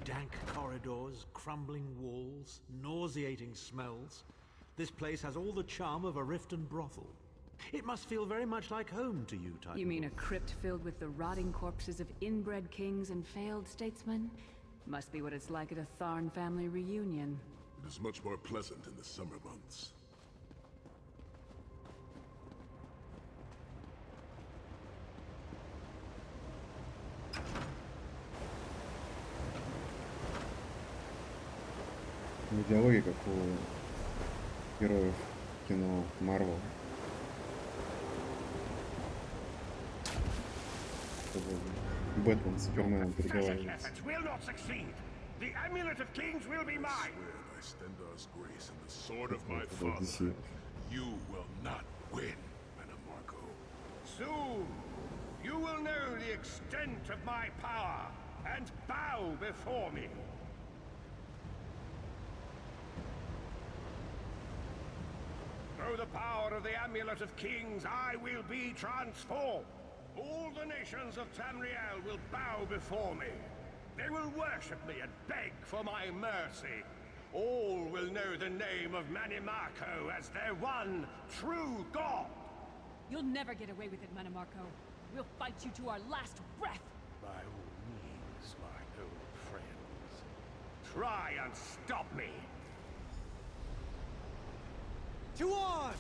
Dank corridors, crumbling walls, nauseating smells. This place has all the charm of a Riften brothel. It must feel very much like home to you, Titan. You mean a crypt filled with the rotting corpses of inbred kings and failed statesmen? Must be what it's like at a Tarn family reunion. It is much more pleasant in the summer months. Диалоги, как у героев кино Марвел. Бэтмен с Суперменом переговаривается. efforts will not succeed. The amulet of kings will be I mine. swear by Stendar's grace and the sword of my father, you will not win, Anamarco. Soon, you will know the extent of my power and bow before me. Through the power of the amulet of kings, I will be transformed. All the nations of Tamriel will bow before me. They will worship me and beg for my mercy. All will know the name of Manimarco as their one true god. You'll never get away with it, Manimarco. We'll fight you to our last breath. By all means, my old friends. Try and stop me. To arms!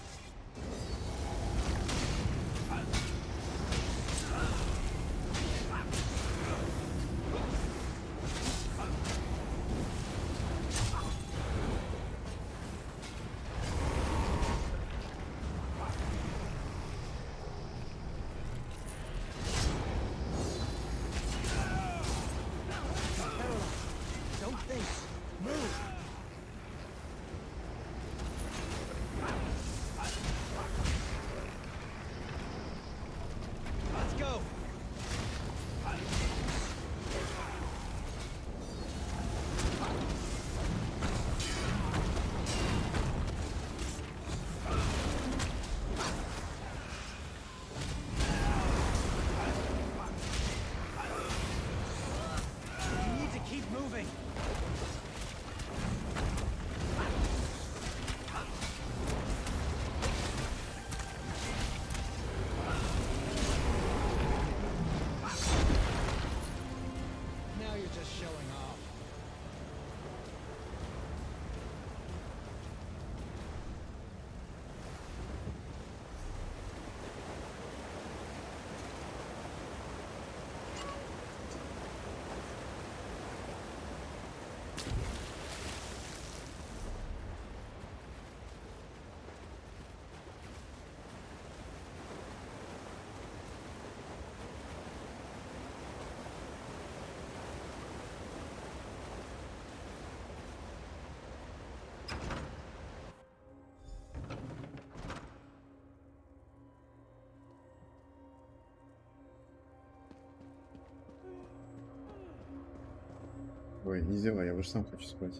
Ой, не зевай, я уже сам хочу спать.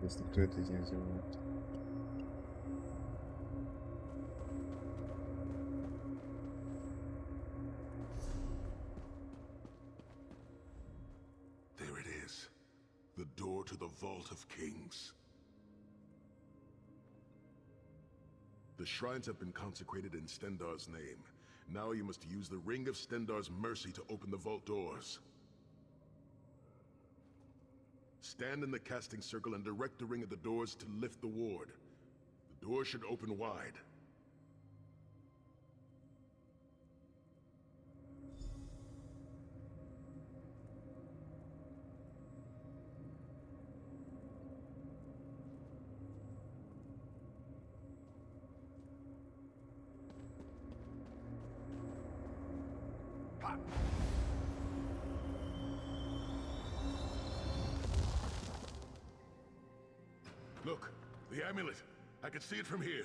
Если кто это из них делает. There it is. The door to the Vault of Kings. The shrines have been consecrated in Stendarr's name. Now you must use the Ring of Stendarr's mercy to open the vault doors. Stand in the casting circle and direct the ring at the doors to lift the ward. The door should open wide. Look, the amulet. I can see it from here.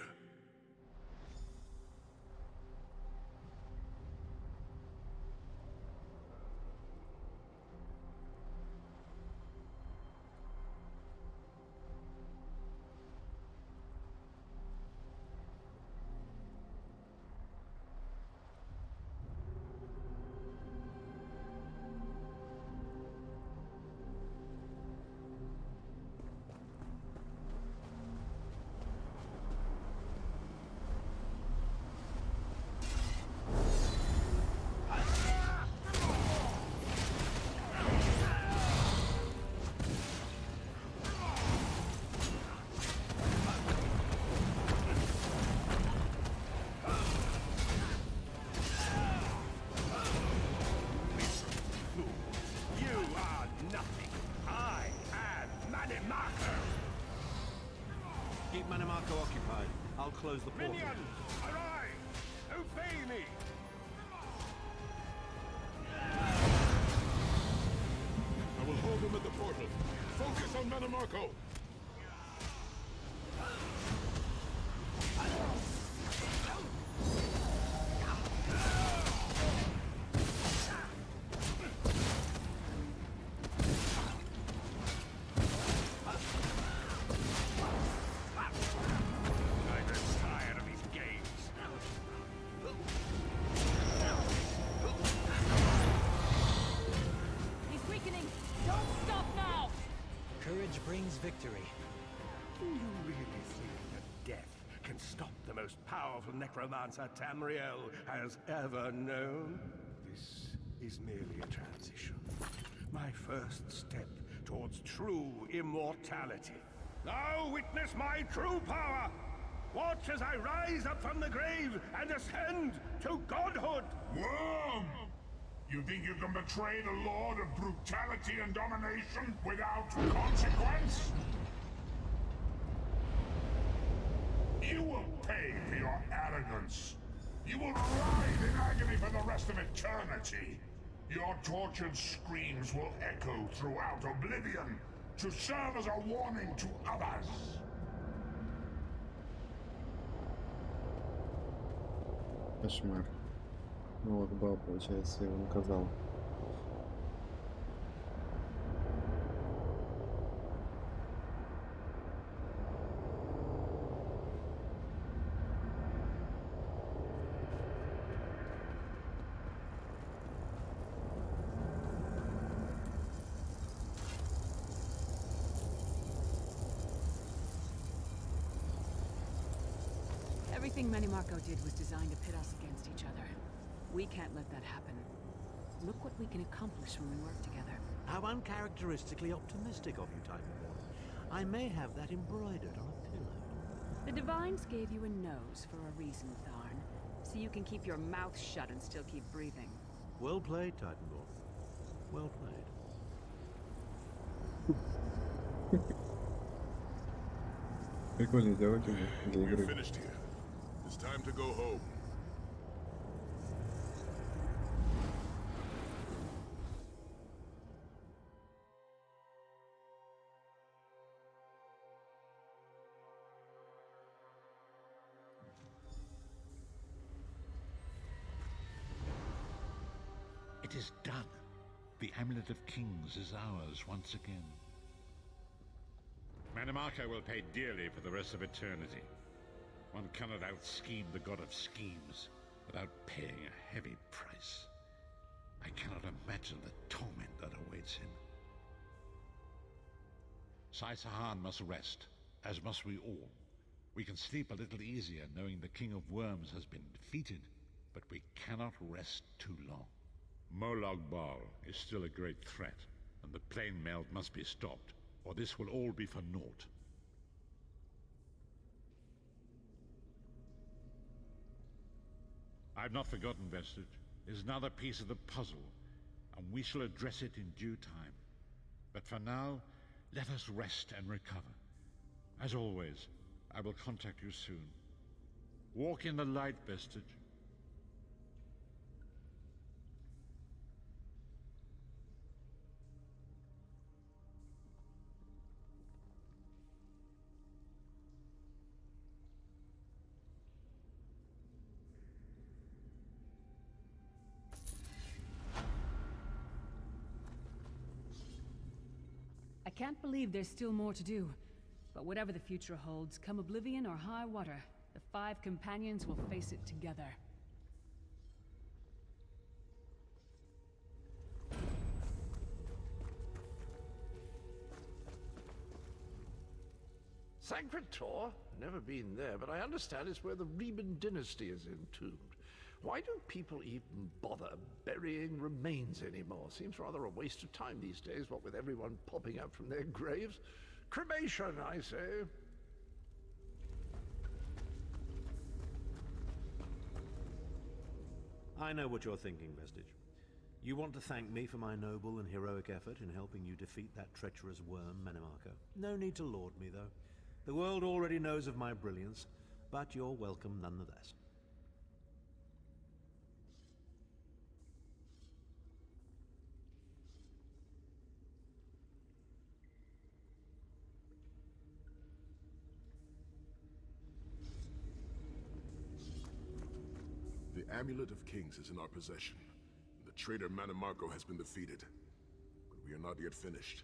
I'll close the portal. Minions, arise! Obey me! I will hold him at the portal. Focus on Manamarco! Victory. You really think that death can stop the most powerful necromancer Tamriel has ever known? This is merely a transition. My first step towards true immortality. Now witness my true power! Watch as I rise up from the grave and ascend to godhood! Worm! You think you can betray the Lord of brutality and domination without consequence? You will pay for your arrogance. You will writhe in agony for the rest of eternity. Your tortured screams will echo throughout oblivion to serve as a warning to others. Кошмар. Ну вот Бал, получается, его наказал. Everything Menimarco did was designed to pit us against each other. We can't let that happen. Look what we can accomplish when we work together. How uncharacteristically optimistic of you, Titanborn. I may have that embroidered on a pillow. The Divines gave you a nose for a reason, Tarn. So you can keep your mouth shut and still keep breathing. Well played, Titanborn. Well played. Прикольный диалог для We're игры. finished here. It's time to go home. It is done. The Amulet of Kings is ours once again. Manimarco will pay dearly for the rest of eternity. One cannot out-scheme the god of schemes without paying a heavy price. I cannot imagine the torment that awaits him. Sai-Sahan must rest, as must we all. We can sleep a little easier knowing the King of Worms has been defeated, but we cannot rest too long. Molag Bal is still a great threat, and the plane melt must be stopped, or this will all be for naught. I've not forgotten Vestige. It is another piece of the puzzle, and we shall address it in due time. But for now, let us rest and recover. As always, I will contact you soon. Walk in the light, Vestige. I can't believe there's still more to do. But whatever the future holds, come oblivion or high water, the 5 companions will face it together. Sanskrit Tor? Never been there, but I understand it's where the Reuben dynasty is entombed. Why do people even bother burying remains anymore? Seems rather a waste of time these days, what with everyone popping up from their graves. Cremation, I say. I know what you're thinking, Vestige. You want to thank me for my noble and heroic effort in helping you defeat that treacherous worm, Manimarco. No need to laud me, though. The world already knows of my brilliance, but you're welcome nonetheless. The Amulet of Kings is in our possession. The traitor Manimarco has been defeated. But we are not yet finished.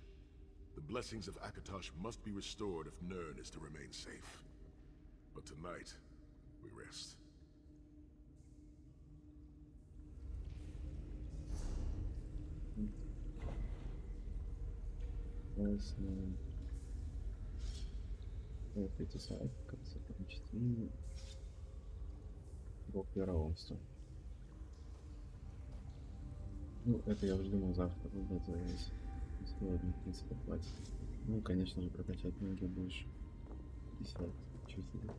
The blessings of Akatosh must be restored if Nirn is to remain safe. But tonight, we rest. Бог вероломства. Ну, это я уже думал завтра будет зависеть. Сегодня, в принципе, хватит. Ну, конечно же, прокачать ноги больше. 50 чувствую.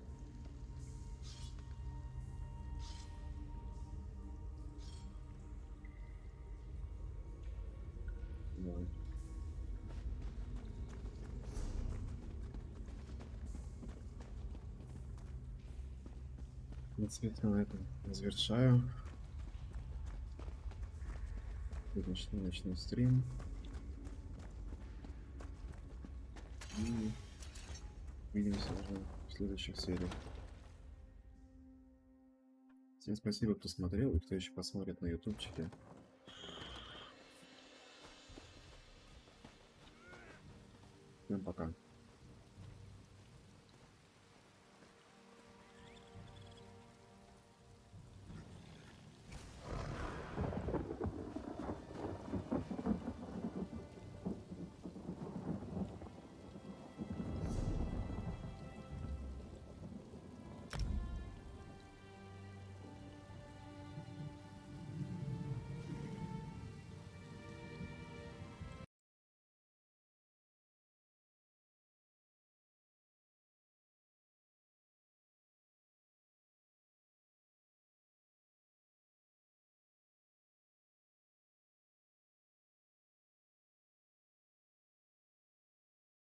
Давай. В принципе, на этом завершаю сегодняшний ночной стрим. И увидимся уже в следующих сериях. Всем спасибо, кто смотрел и кто еще посмотрит на ютубчике. Всем пока.